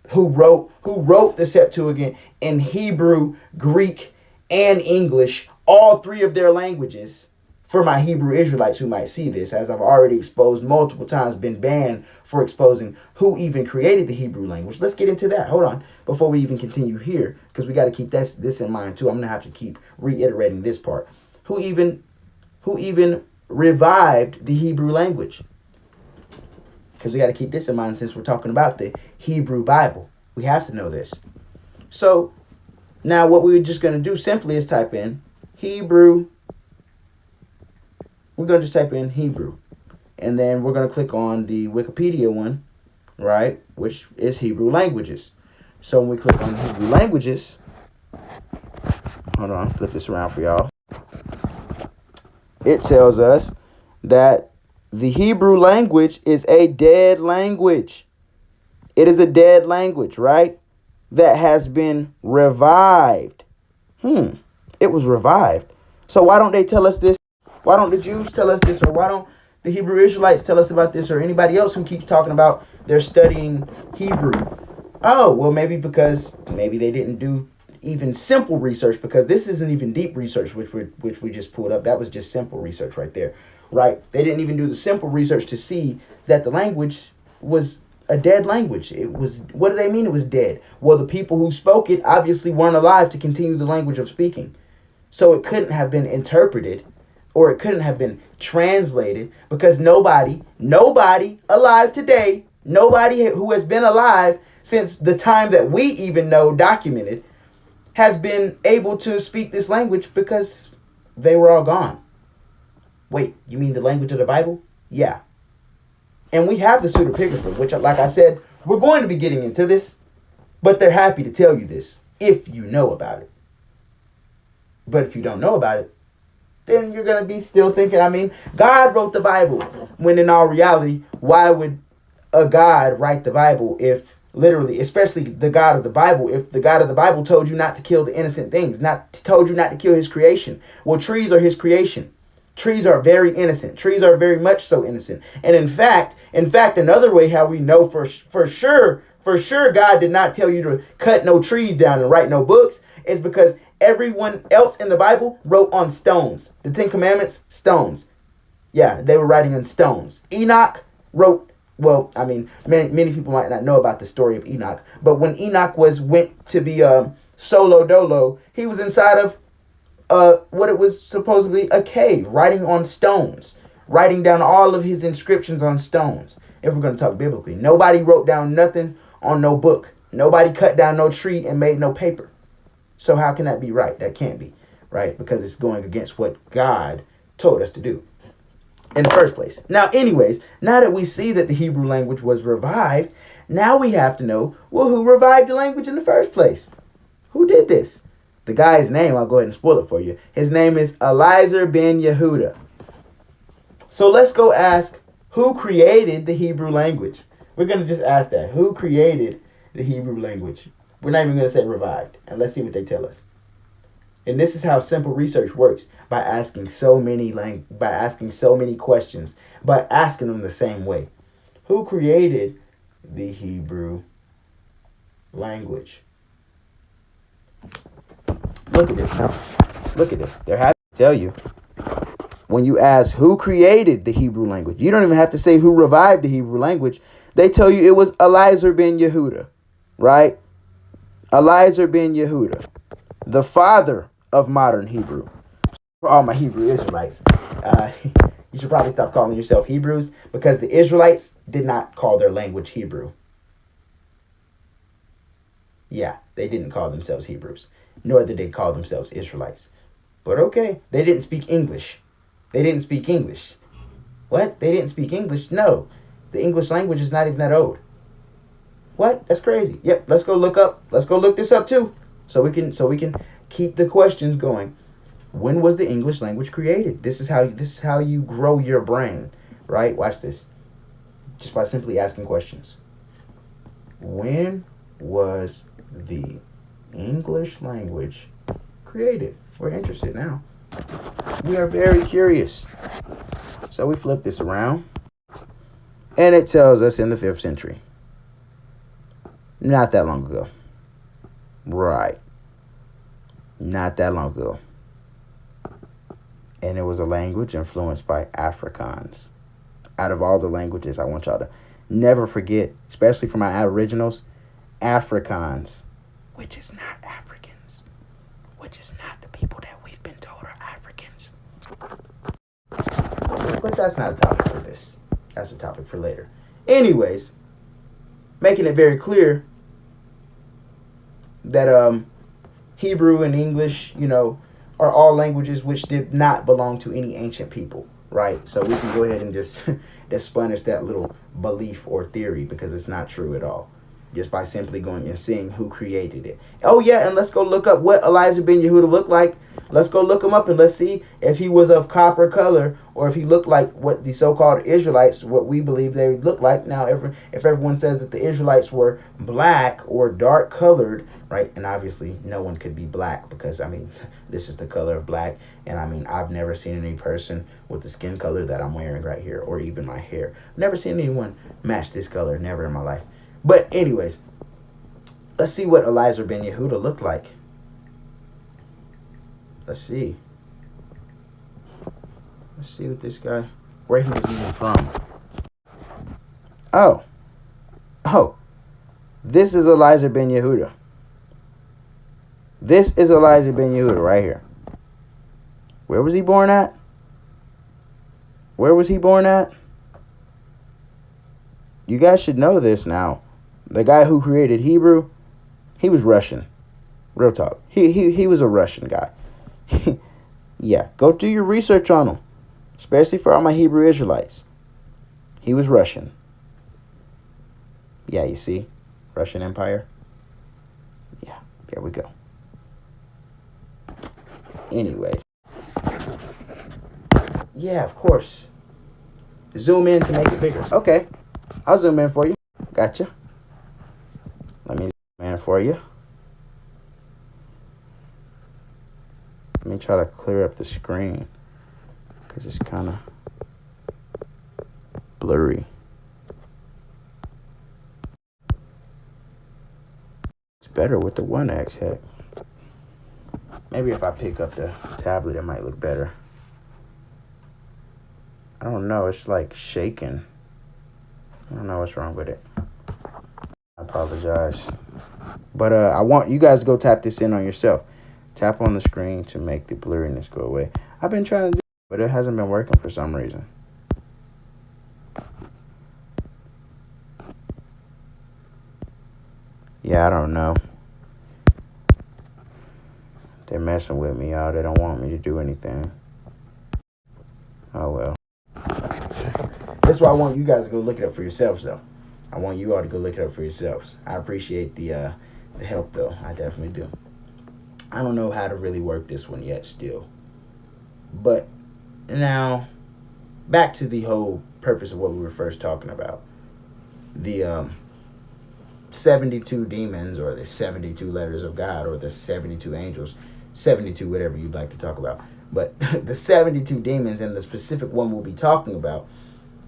Who wrote the Septuagint in Hebrew, Greek, and English, all three of their languages. For my Hebrew Israelites who might see this, as I've already exposed multiple times, been banned for exposing who even created the Hebrew language. Let's get into that. Hold on. Before we even continue here, because we got to keep this in mind too. I'm going to have to keep reiterating this part. Who even revived the Hebrew language? Because we got to keep this in mind since we're talking about the Hebrew Bible. We have to know this. So now what we're just going to do simply is type in Hebrew. We're going to just type in Hebrew. And then we're going to click on the Wikipedia one, right? Which is Hebrew languages. So when we click on Hebrew languages, hold on, flip this around for y'all. It tells us that the Hebrew language is a dead language. It is a dead language, right? That has been revived. It was revived. So why don't they tell us this? Why don't the Jews tell us this? Or why don't the Hebrew Israelites tell us about this? Or anybody else who keeps talking about they're studying Hebrew? Oh, well, maybe because maybe they didn't do even simple research, because this isn't even deep research, which we just pulled up. That was just simple research right there, right? They didn't even do the simple research to see that the language was a dead language. It was, what do they mean it was dead? Well, the people who spoke it obviously weren't alive to continue the language of speaking. So it couldn't have been interpreted, or it couldn't have been translated, because nobody alive today, nobody who has been alive since the time that we even know documented, has been able to speak this language, because they were all gone. Wait, you mean the language of the Bible? Yeah. And we have the pseudepigrapha, which, like I said, we're going to be getting into this, but they're happy to tell you this if you know about it. But if you don't know about it, then you're going to be still thinking, I mean, God wrote the Bible, when in all reality, why would a God write the Bible if literally, especially the God of the Bible, if the God of the Bible told you not to kill the innocent things, told you not to kill his creation? Well, trees are his creation. Trees are very innocent. Trees are very much so innocent. And in fact, another way how we know for sure God did not tell you to cut no trees down and write no books is because everyone else in the Bible wrote on stones. The 10 Commandments, stones. Yeah, they were writing on stones. Enoch wrote, well, I mean, many people might not know about the story of Enoch, but when Enoch went to be solo dolo, he was inside of what it was supposedly a cave, writing on stones, writing down all of his inscriptions on stones. If we're going to talk biblically, nobody wrote down nothing on no book. Nobody cut down no tree and made no paper. So how can that be right? That can't be right, because it's going against what God told us to do in the first place. Now, anyways, now that we see that the Hebrew language was revived, now we have to know, well, who revived the language in the first place? Who did this? The guy's name, I'll go ahead and spoil it for you. His name is Eliezer ben Yehuda. So let's go ask, who created the Hebrew language? We're going to just ask that. Who created the Hebrew language? We're not even going to say revived. And let's see what they tell us. And this is how simple research works, by asking so many questions, by asking them the same way. Who created the Hebrew language? Look at this now. Look at this. They're happy to tell you. When you ask who created the Hebrew language, you don't even have to say who revived the Hebrew language. They tell you it was Eliezer ben Yehuda, right? Eliezer ben Yehuda, the father of modern Hebrew. For all my Hebrew Israelites, you should probably stop calling yourself Hebrews, because the Israelites did not call their language Hebrew. Yeah, they didn't call themselves Hebrews, nor did they call themselves Israelites. But okay, they didn't speak English. They didn't speak English. What? They didn't speak English? No, the English language is not even that old. What? That's crazy. Yep, let's go look this up too, so we can keep the questions going. When was the English language created? This is how you grow your brain, right? Watch this. Just by simply asking questions. When was the English language created? We're interested now. We are very curious. So we flip this around, and it tells us in the 5th century. Not that long ago. Right. Not that long ago. And it was a language influenced by Afrikaans. Out of all the languages, I want y'all to never forget, especially for my Aboriginals, Afrikaans, which is not Africans, which is not the people that we've been told are Africans. But that's not a topic for this. That's a topic for later. Anyways, making it very clear that Hebrew and English, are all languages which did not belong to any ancient people, right? So we can go ahead and just dispense that little belief or theory, because it's not true at all, just by simply going and seeing who created it. Oh yeah, and let's go look up what Eliezer ben Yehuda looked like. Let's go look him up, and let's see if he was of copper color, or if he looked like what the so-called Israelites, what we believe they look like. Now, if everyone says that the Israelites were black or dark colored, right? And obviously no one could be black, because this is the color of black, and I've never seen any person with the skin color that I'm wearing right here, or even my hair. Never seen anyone match this color, never in my life. But anyways, let's see what Eliezer ben Yehuda looked like. Let's see what this guy, where he was even from. Oh, this is Eliezer ben Yehuda. This is Eliezer ben Yehuda right here. Where was he born at? Where was he born at? You guys should know this now. The guy who created Hebrew, he was Russian. Real talk. He was a Russian guy. Yeah, go do your research on him, especially for all my Hebrew Israelites. He was Russian. Yeah, you see? Russian Empire. Yeah, there we go. Anyways. Yeah, of course. Zoom in to make it bigger. Okay, I'll zoom in for you. Gotcha. Let me zoom in for you. Let me try to clear up the screen, because it's kind of blurry. It's better with the 1x, heck. Maybe if I pick up the tablet, it might look better. I don't know, it's like shaking. I don't know what's wrong with it. I apologize. But I want you guys to go tap this in on yourself. Tap on the screen to make the blurriness go away. I've been trying to do it, but it hasn't been working for some reason. Yeah, I don't know. They're messing with me, y'all. They don't want me to do anything. Oh, well. That's why I want you guys to go look it up for yourselves, though. I want you all to go look it up for yourselves. I appreciate the help, though. I definitely do. I don't know how to really work this one yet still. But now, back to the whole purpose of what we were first talking about. The 72 demons, or the 72 letters of God, or the 72 angels, 72, whatever you'd like to talk about. But the 72 demons, and the specific one we'll be talking about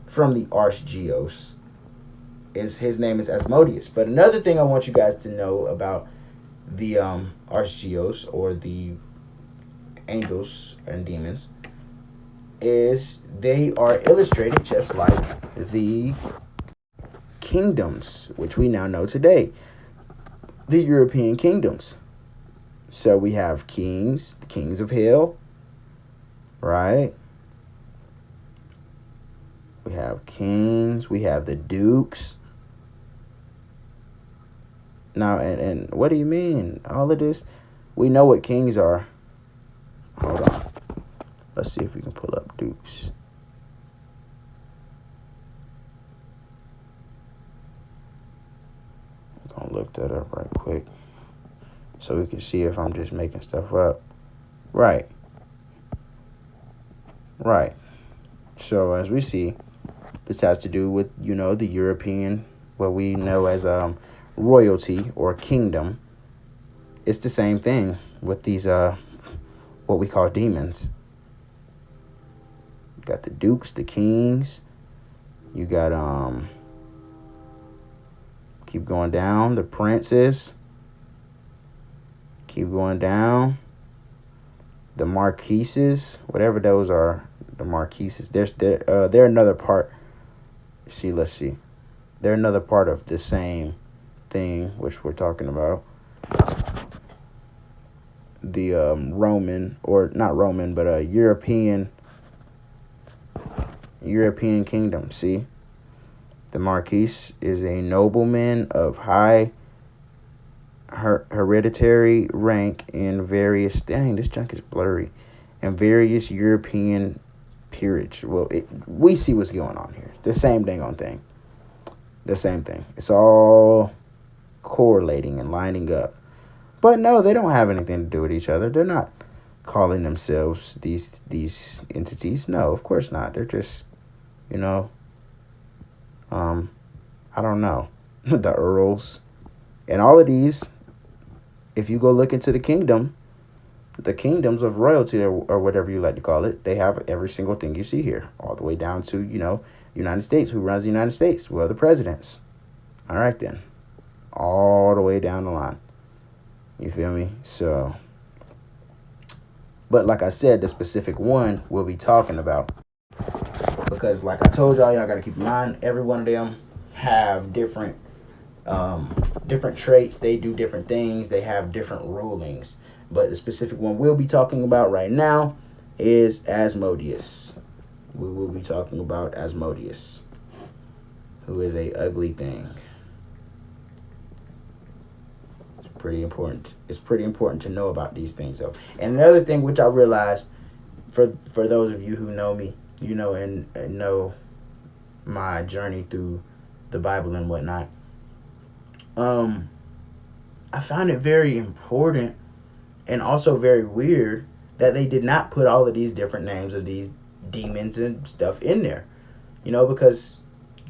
from the Archgeos, his name is Asmodius. But another thing I want you guys to know about the Archgeos, or the angels and demons, is they are illustrated just like the kingdoms, which we now know today, the European kingdoms. So we have kings, the kings of hell, right? We have kings, we have the dukes. Now, and what do you mean? All of this? We know what kings are. Hold on. Let's see if we can pull up dukes. I'm going to look that up right quick so we can see if I'm just making stuff up. Right. So as we see, this has to do with, the European, what we know as royalty or kingdom. It's the same thing with these what we call demons. You got the dukes, the kings. You got keep going down, the princes. Keep going down, the marquises, whatever those are. The marquises. They're another part. Let's see. They're another part of the same thing which we're talking about. The Roman, or not Roman, but European kingdom. See, the Marquis is a nobleman of high hereditary rank in various. Dang, this junk is blurry. And various European peerage. Well, we see what's going on here. The same dang on thing. The same thing. It's all correlating and lining up. But no, they don't have anything to do with each other. They're not calling themselves these entities. No, of course not. They're just, I don't know, the earls. And all of these, if you go look into the kingdoms of royalty, or whatever you like to call it, they have every single thing you see here, all the way down to, United States. Who runs the United States? Well, the presidents. All right, then. All the way down the line. You feel me? So, but like I said, the specific one we'll be talking about, because like I told y'all got to keep in mind, every one of them have different traits. They do different things. They have different rulings. But the specific one we'll be talking about right now is Asmodius. We will be talking about Asmodius, who is a ugly thing. Pretty important. It's pretty important to know about these things, though. And another thing which I realized, for those of you who know me, and know my journey through the Bible and whatnot, I found it very important and also very weird that they did not put all of these different names of these demons and stuff in there, because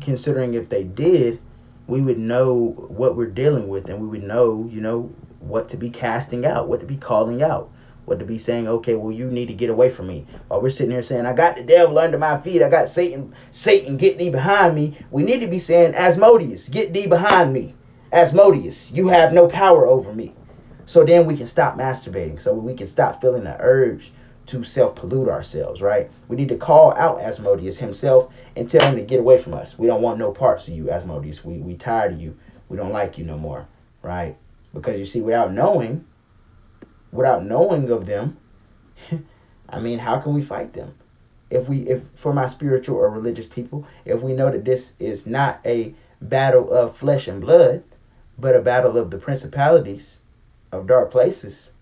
considering if they did, we would know what we're dealing with, and we would know, what to be casting out, what to be calling out, what to be saying, okay, well, you need to get away from me. While we're sitting here saying, I got the devil under my feet, I got Satan, get thee behind me, we need to be saying, Asmodeus, get thee behind me. Asmodeus, you have no power over me. So then we can stop masturbating, so we can stop feeling the urge to self-pollute ourselves, right? We need to call out Asmodeus himself and tell him to get away from us. We don't want no parts of you, Asmodeus. We tired of you. We don't like you no more, right? Because you see, without knowing, without knowing of them, I mean, how can we fight them? If for my spiritual or religious people, if we know that this is not a battle of flesh and blood, but a battle of the principalities of dark places,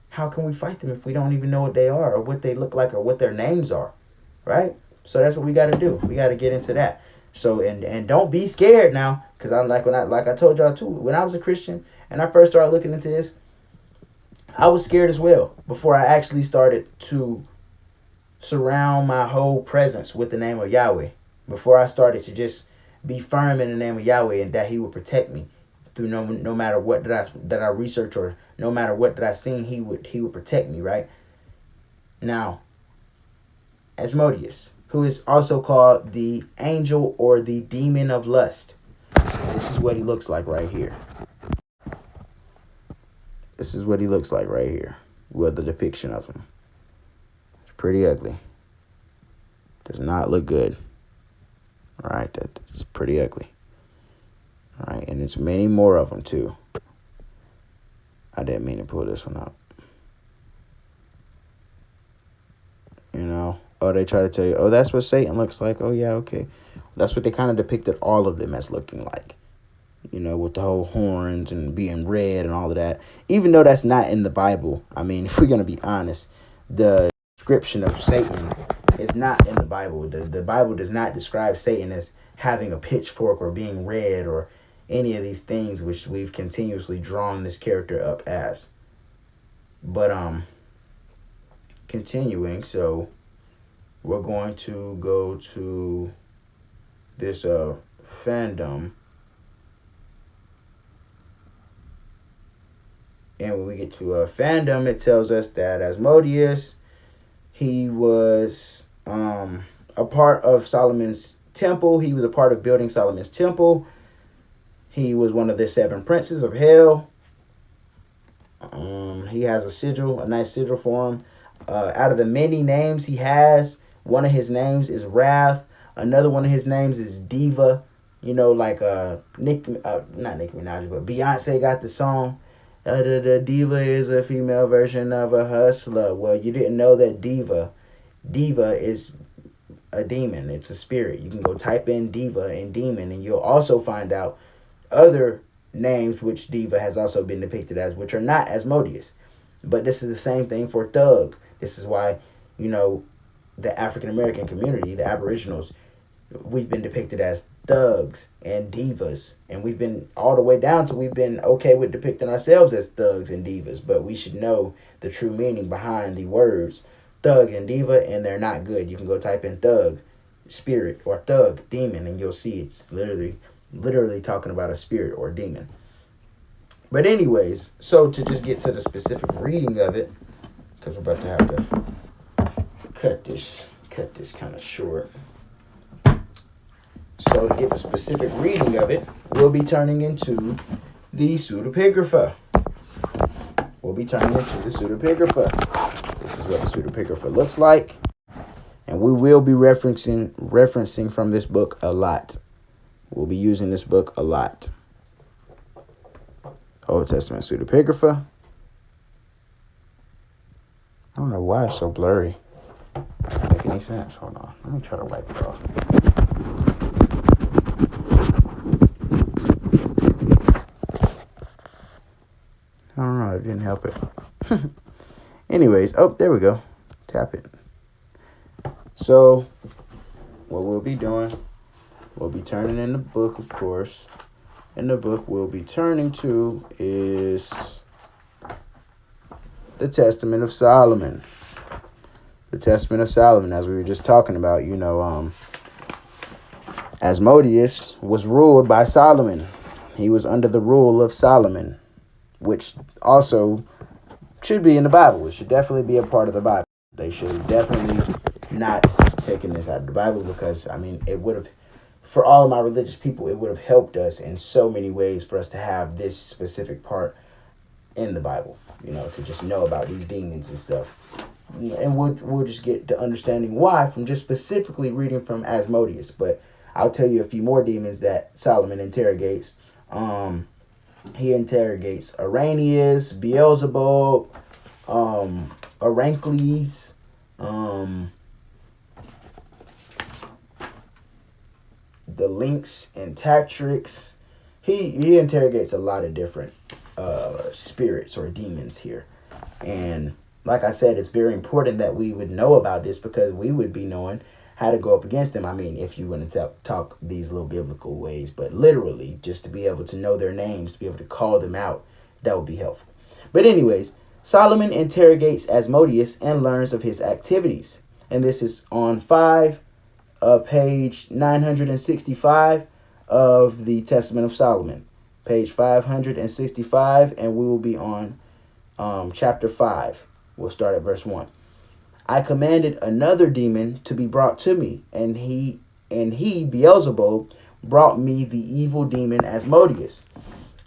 how can we fight them if we don't even know what they are or what they look like or what their names are, right? So that's what we got to do. We got to get into that. So and don't be scared now, because I'm like I told y'all too, when I was a Christian and I first started looking into this, I was scared as well before I actually started to surround my whole presence with the name of Yahweh. Before I started to just be firm in the name of Yahweh and that He would protect me through no matter what that I research, or no matter what that I seen, He would protect me, right? Now, Asmodius, who is also called the angel or the demon of lust. This is what he looks like right here. This is what he looks like right here. Well, the depiction of him. It's pretty ugly. Does not look good. All right, that's pretty ugly. All right, and it's many more of them too. I didn't mean to pull this one up. You know, oh, they try to tell you, oh, that's what Satan looks like. Oh, yeah, okay. That's what they kind of depicted all of them as looking like. You know, with the whole horns and being red and all of that. Even though that's not in the Bible. I mean, if we're going to be honest, the description of Satan is not in the Bible. The Bible does not describe Satan as having a pitchfork or being red or any of these things which we've continuously drawn this character up as. But, continuing, so we're going to go to this fandom, and when we get to fandom, it tells us that Asmodius, he was a part of Solomon's temple. He was a part of building Solomon's temple. He was one of the 7 princes of hell. He has a nice sigil for him. Out of the many names he has, one of his names is Wrath. Another one of his names is Diva. You know, like not Nicki Minaj, but Beyonce got the song. The Diva is a female version of a hustler. Well, you didn't know that Diva is a demon. It's a spirit. You can go type in Diva and demon, and you'll also find out other names which Diva has also been depicted as, which are not Asmodeus. But this is the same thing for thug. This is why, you know, the African American community, the Aboriginals, we've been depicted as thugs and divas. And we've been all the way down to we've been okay with depicting ourselves as thugs and divas. But we should know the true meaning behind the words thug and diva, and they're not good. You can go type in thug, spirit, or thug, demon, and you'll see it's literally talking about a spirit or demon. But anyways, so to just get to the specific reading of it, because we're about to have to cut this kind of short. So to get the specific reading of it, we'll be turning into the pseudepigrapha. This is what the pseudepigrapha looks like. And we will be referencing from this book a lot. We'll be using this book a lot. Old Testament pseudepigrapha. I don't know why it's so blurry. Doesn't make any sense. Hold on. Let me try to wipe it off. I don't know. It didn't help it. Anyways. Oh, there we go. Tap it. So, what we'll be doing, we'll be turning in the book, of course. And the book we'll be turning to is the Testament of Solomon. The Testament of Solomon, as we were just talking about, you know, Asmodeus was ruled by Solomon. He was under the rule of Solomon, which also should be in the Bible. It should definitely be a part of the Bible. They should definitely not taken this out of the Bible, because, I mean, it would have, for all of my religious people, it would have helped us in so many ways for us to have this specific part in the Bible, you know, to just know about these demons and stuff. And we'll just get to understanding why from just specifically reading from Asmodeus. But I'll tell you a few more demons that Solomon interrogates. He interrogates Arrhenius, Beelzebub, Arankles, the Lynx and Tatrix. He interrogates a lot of different spirits or demons here. And like I said, it's very important that we would know about this because we would be knowing how to go up against them. I mean, if you want to talk these little biblical ways, but literally just to be able to know their names, to be able to call them out, that would be helpful. But anyways, Solomon interrogates Asmodius and learns of his activities. And this is on page 965 of the Testament of Solomon. Page 565, and we will be on chapter 5. We'll start at verse 1. I commanded another demon to be brought to me, and he Beelzebub brought me the evil demon Asmodeus.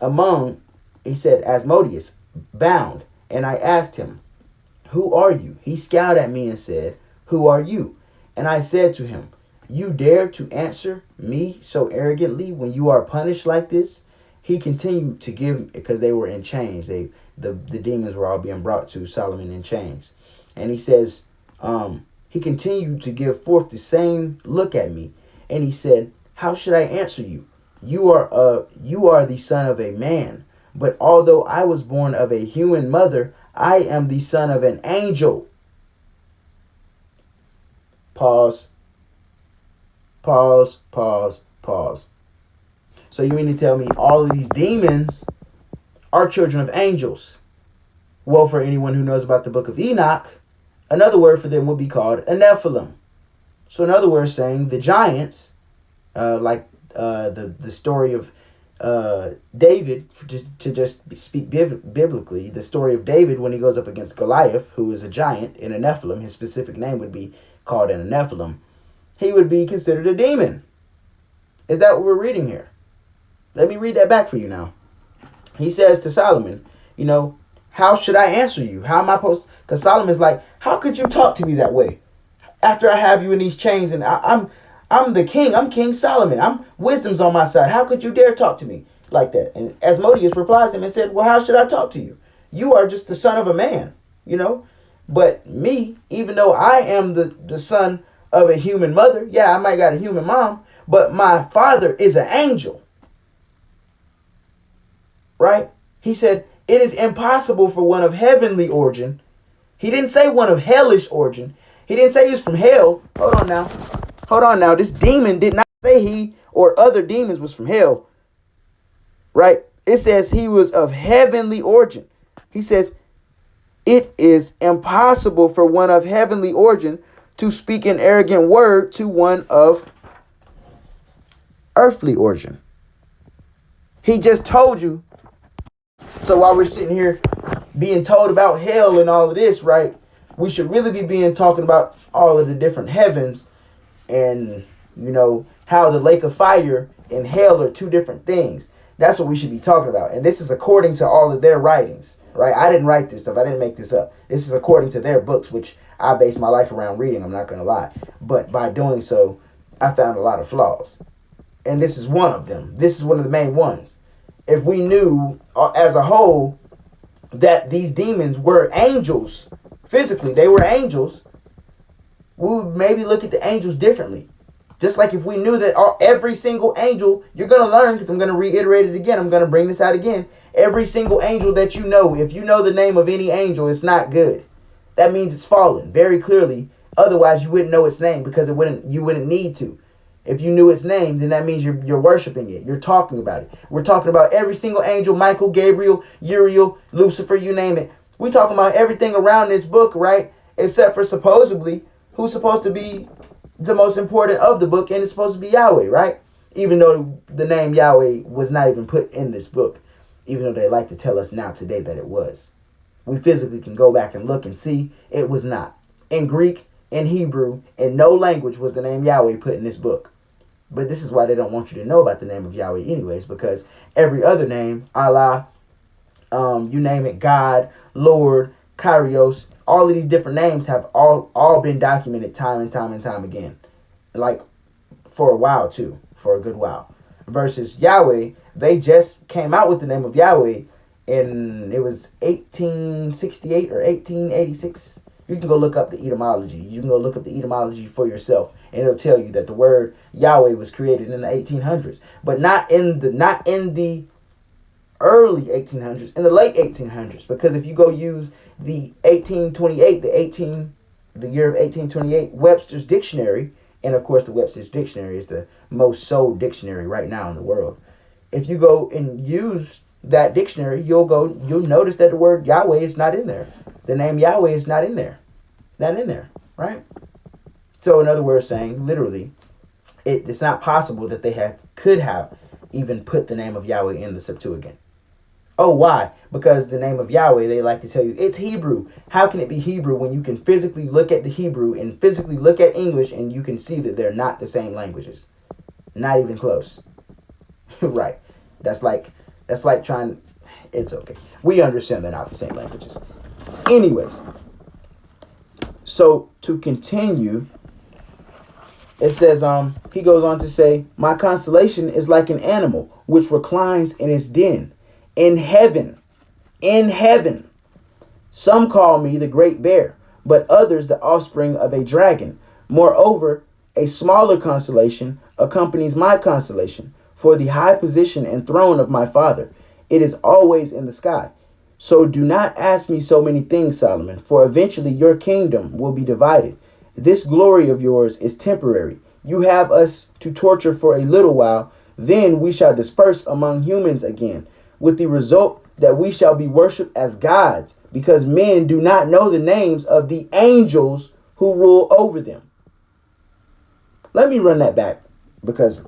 Asmodeus, bound, and I asked him, who are you? He scowled at me and said, who are you? And I said to him, you dare to answer me so arrogantly when you are punished like this? He continued to give, because they were in chains. The demons were all being brought to Solomon in chains. And he says, he continued to give forth the same look at me. And he said, how should I answer you? You are the son of a man. But although I was born of a human mother, I am the son of an angel. Pause. Pause, pause, pause. So you mean to tell me all of these demons are children of angels? Well, for anyone who knows about the book of Enoch, another word for them would be called a Nephilim. So in other words, saying the giants, the story of David, to just speak biblically, the story of David when he goes up against Goliath, who is a giant in a Nephilim, his specific name would be called in a Nephilim, he would be considered a demon. Is that what we're reading here? Let me read that back for you now. He says to Solomon, how should I answer you? How am I supposed? Because Solomon's like, how could you talk to me that way after I have you in these chains and I'm the king. I'm King Solomon. Wisdom's on my side. How could you dare talk to me like that? And Asmodeus replies to him and said, well, how should I talk to you? You are just the son of a man, But me, even though I am the son of a human mother, yeah, I might got a human mom, but my father is an angel. Right? He said, it is impossible for one of heavenly origin. He didn't say one of hellish origin. He didn't say he was from hell. Hold on now. This demon did not say he or other demons was from hell. Right? It says he was of heavenly origin. He says, it is impossible for one of heavenly origin to speak an arrogant word to one of earthly origin. He just told you. So while we're sitting here being told about hell and all of this, right, we should really be talking about all of the different heavens and, how the lake of fire and hell are two different things. That's what we should be talking about. And this is according to all of their writings, right? I didn't write this stuff. I didn't make this up. This is according to their books, which I base my life around reading. I'm not going to lie. But by doing so, I found a lot of flaws. And this is one of them. This is one of the main ones. If we knew as a whole that these demons were angels, physically, they were angels, we would maybe look at the angels differently. Just like if we knew that every single angel, you're going to learn, because I'm going to reiterate it again. I'm going to bring this out again. Every single angel that you know, if you know the name of any angel, it's not good. That means it's fallen very clearly. Otherwise, you wouldn't know its name because you wouldn't need to. If you knew its name, then that means you're worshiping it. You're talking about it. We're talking about every single angel, Michael, Gabriel, Uriel, Lucifer, you name it. We're talking about everything around this book, right? Except for supposedly who's supposed to be the most important of the book, and it's supposed to be Yahweh, right? Even though the name Yahweh was not even put in this book, even though they like to tell us now today that it was. We physically can go back and look and see it was not. In Greek, in Hebrew, in no language was the name Yahweh put in this book. But this is why they don't want you to know about the name of Yahweh anyways, because every other name, Allah, you name it, God, Lord, Kyrios, all of these different names have all been documented time and time again. Like for a while too, for a good while. Versus Yahweh, they just came out with the name of Yahweh and it was 1868 or 1886. You can go look up the etymology. You can go look up the etymology for yourself, and it'll tell you that the word Yahweh was created in the 1800s, but not in the early 1800s, in the late 1800s. Because if you go use the 1828, the year of 1828 Webster's dictionary, and of course the Webster's dictionary is the most sold dictionary right now in the world. If you go and use that dictionary, you'll notice that the word Yahweh is not in there. The name Yahweh is not in there. Not in there, right? So in other words, saying literally, it's not possible that they could have even put the name of Yahweh in the Septuagint. Oh, why? Because the name of Yahweh, they like to tell you, it's Hebrew. How can it be Hebrew when you can physically look at the Hebrew and physically look at English and you can see that they're not the same languages? Not even close. Right. That's like trying, it's okay. We understand they're not the same languages. Anyways, so to continue, it says, he goes on to say, my constellation is like an animal which reclines in its den. In heaven. Some call me the great bear, but others the offspring of a dragon. Moreover, a smaller constellation accompanies my constellation, for the high position and throne of my father. It is always in the sky. So do not ask me so many things, Solomon, for eventually your kingdom will be divided. This glory of yours is temporary. You have us to torture for a little while, then we shall disperse among humans again, with the result that we shall be worshipped as gods, because men do not know the names of the angels who rule over them. Let me run that back, because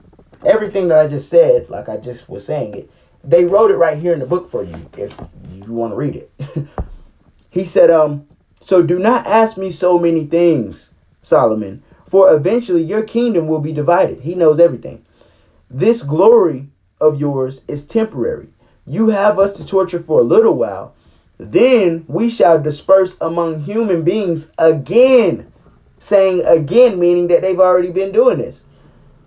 everything that I just said, like I just was saying it, they wrote it right here in the book for you, if you want to read it. He said, so do not ask me so many things, Solomon, for eventually your kingdom will be divided. He knows everything. This glory of yours is temporary. You have us to torture for a little while. Then we shall disperse among human beings again. Saying again, meaning that they've already been doing this.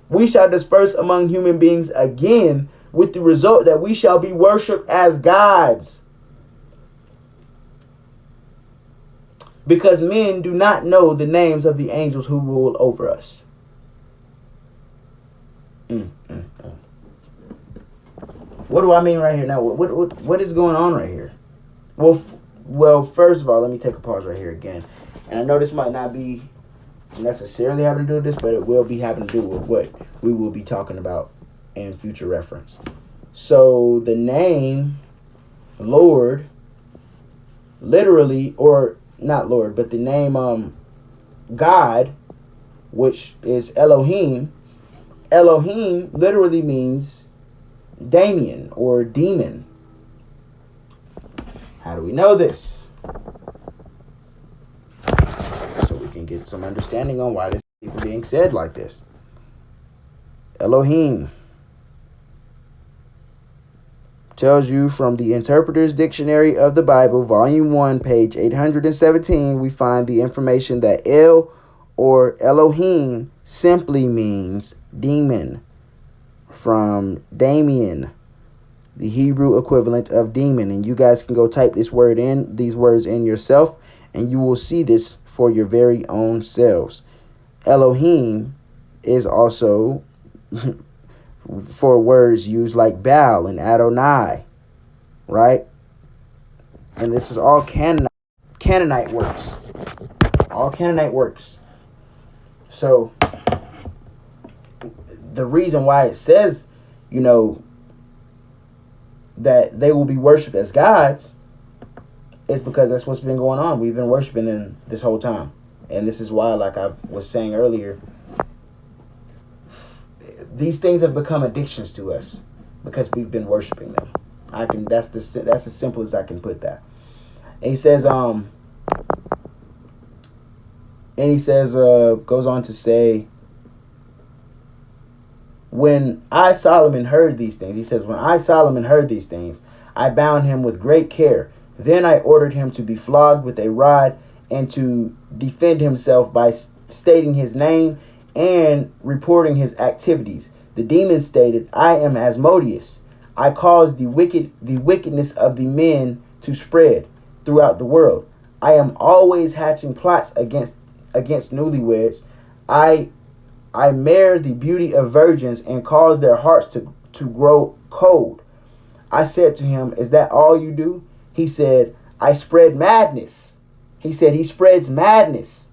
We shall disperse among human beings again, with the result that we shall be worshipped as gods. Because men do not know the names of the angels who rule over us. What do I mean right here now? What is going on right here? Well, first of all, let me take a pause right here again. And I know this might not be necessarily having to do with this, but it will be having to do with what we will be talking about in future reference. So the name Lord, literally, or not Lord, but the name God, which is Elohim. Elohim literally means Damien or demon. How do we know this? So we can get some understanding on why this is even being said like this. Elohim tells you from the Interpreter's Dictionary of the Bible, Volume 1, page 817, we find the information that El or Elohim simply means demon, from Damien, the Hebrew equivalent of demon. And you guys can go type these words in yourself, and you will see this for your very own selves. Elohim is also for words used like Baal and Adonai, right? And this is all Canaanite works. All Canaanite works. So the reason why it says, that they will be worshipped as gods is because that's what's been going on. We've been worshiping them this whole time. And this is why, like I was saying earlier, these things have become addictions to us because we've been worshiping them. That's as simple as I can put that. And he says, goes on to say, when I, Solomon, heard these things, he says, when I, Solomon, heard these things, I bound him with great care. Then I ordered him to be flogged with a rod and to defend himself by stating his name and reporting his activities. The demon stated, I am Asmodius. I cause the wickedness of the men to spread throughout the world. I am always hatching plots against newlyweds. I mar the beauty of virgins and cause their hearts to grow cold. I said to him, is that all you do? He said, I spread madness. He said he spreads madness.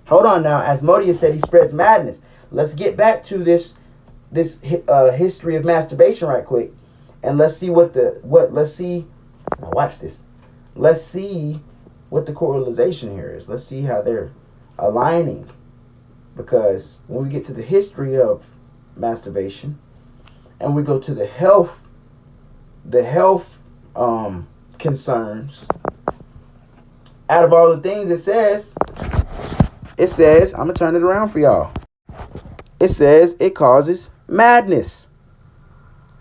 Hold on now. Asmodius said he spreads madness. Let's get back to this history of masturbation right quick. And let's see let's see. Now watch this. Let's see what the correlation here is. Let's see how they're aligning. Because when we get to the history of masturbation and we go to the health concerns, out of all the things it says, I'm going to turn it around for y'all. It says it causes madness.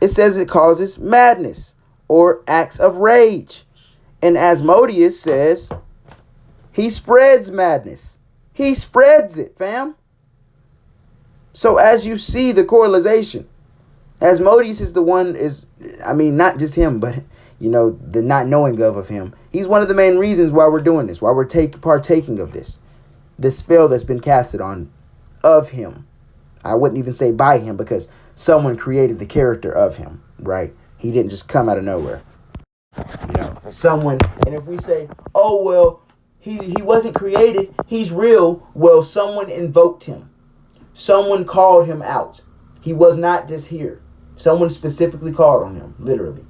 It says it causes madness or acts of rage. And Asmodeus says he spreads madness. He spreads it, fam. So as you see the correlation, Asmodeus is the one not just him, but the not knowing of him. He's one of the main reasons why we're doing this, why we're partaking of this spell that's been casted on of him. I wouldn't even say by him, because someone created the character of him, right? He didn't just come out of nowhere. Someone, and if we say, oh, well, he wasn't created, he's real, well, someone invoked him. Someone called him out. He was not just here. Someone specifically called on him, literally,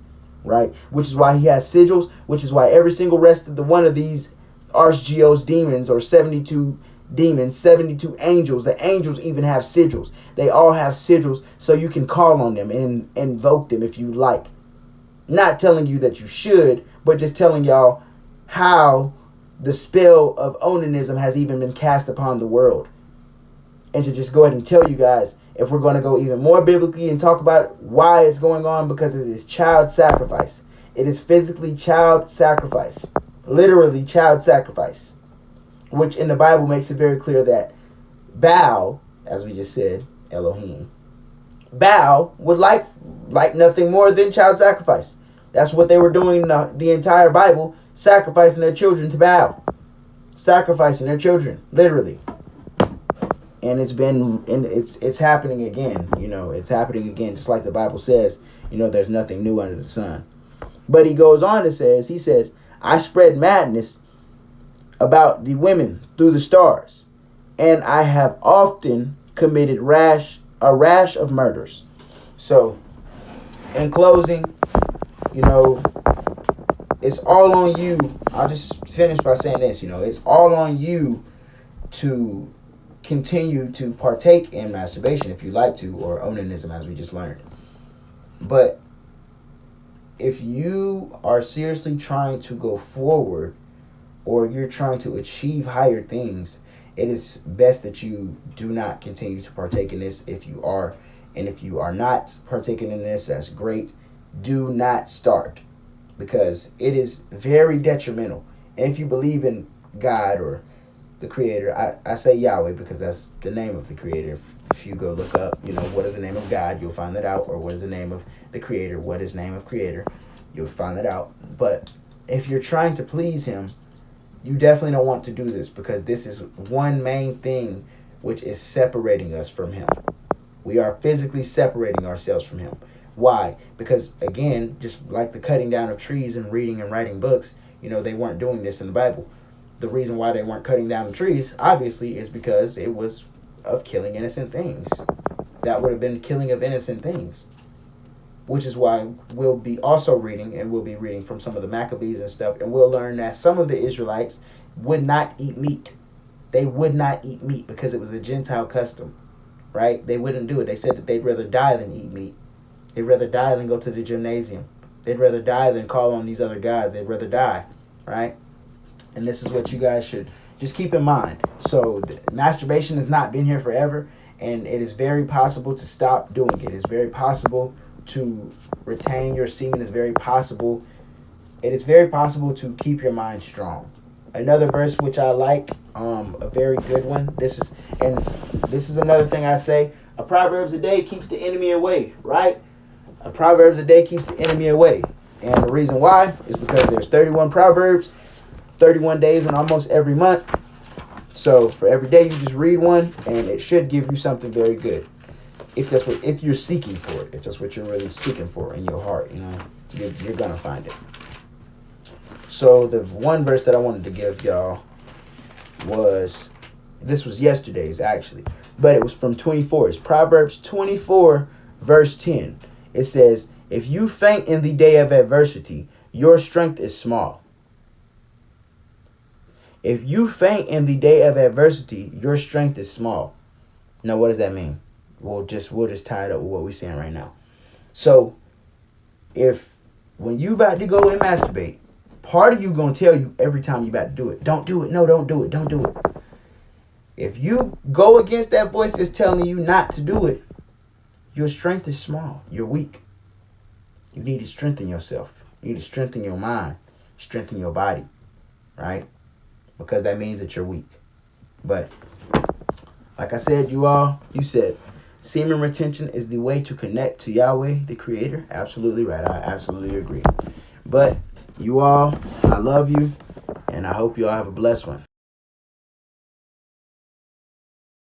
right? Which is why he has sigils, which is why every single rest of one of these Archgeos demons, or 72 demons, 72 angels, the angels even have sigils. They all have sigils, so you can call on them and invoke them if you like. Not telling you that you should, but just telling y'all how the spell of Onanism has even been cast upon the world. And to just go ahead and tell you guys, if we're going to go even more biblically and talk about why it's going on, because it is child sacrifice. It is physically child sacrifice. Literally child sacrifice. Which in the Bible makes it very clear that Baal, as we just said, Elohim, Baal would like nothing more than child sacrifice. That's what they were doing in the entire Bible, sacrificing their children to Baal. Sacrificing their children, literally. And it's happening again. It's happening again, just like the Bible says. There's nothing new under the sun. But he goes on to he says, I spread madness about the women through the stars, and I have often committed a rash of murders. So, in closing, it's all on you. I'll just finish by saying this. It's all on you to continue to partake in masturbation if you like to, or onanism, as we just learned. But if you are seriously trying to go forward, or you're trying to achieve higher things, it is best that you do not continue to partake in this. If you are, and if you are not partaking in this, that's great. Do not start, because it is very detrimental. And if you believe in God or the Creator, I say Yahweh because that's the name of the Creator. If you go look up, what is the name of God, you'll find that out. Or what is the name of the Creator? What is the name of Creator? You'll find that out. But if you're trying to please Him, you definitely don't want to do this, because this is one main thing which is separating us from Him. We are physically separating ourselves from Him. Why? Because, again, just like the cutting down of trees and reading and writing books, they weren't doing this in the Bible. The reason why they weren't cutting down the trees, obviously, is because it was of killing innocent things. That would have been killing of innocent things. Which is why we'll be also reading, and we'll be reading from some of the Maccabees and stuff, and we'll learn that some of the Israelites would not eat meat. They would not eat meat because it was a Gentile custom, right? They wouldn't do it. They said that they'd rather die than eat meat. They'd rather die than go to the gymnasium. They'd rather die than call on these other guys. They'd rather die, right? And this is what you guys should just keep in mind. So masturbation has not been here forever, and it is very possible to stop doing it. It's very possible to retain your semen. Is very possible. It is very possible to keep your mind strong. Another verse which I like, a very good one. This is another thing I say. A Proverbs a day keeps the enemy away, right? A Proverbs a day keeps the enemy away. And the reason why is because there's 31 Proverbs, 31 days in almost every month. So for every day you just read one, and it should give you something very good. If you're seeking for it, if that's what you're really seeking for in your heart, you're gonna find it. So the one verse that I wanted to give y'all was yesterday's actually, but it was from 24. It's Proverbs 24 verse 10. It says, "If you faint in the day of adversity, your strength is small." If you faint in the day of adversity, your strength is small. Now, what does that mean? We'll just tie it up with what we're saying right now. So, when you about to go and masturbate, part of you gonna tell you every time you about to do it, don't do it, no, don't do it, don't do it. If you go against that voice that's telling you not to do it, your strength is small. You're weak. You need to strengthen yourself. You need to strengthen your mind, strengthen your body, right? Because that means that you're weak. But like I said, you said semen retention is the way to connect to Yahweh, the Creator. Absolutely right. I absolutely agree. But I love you, and I hope you all have a blessed one.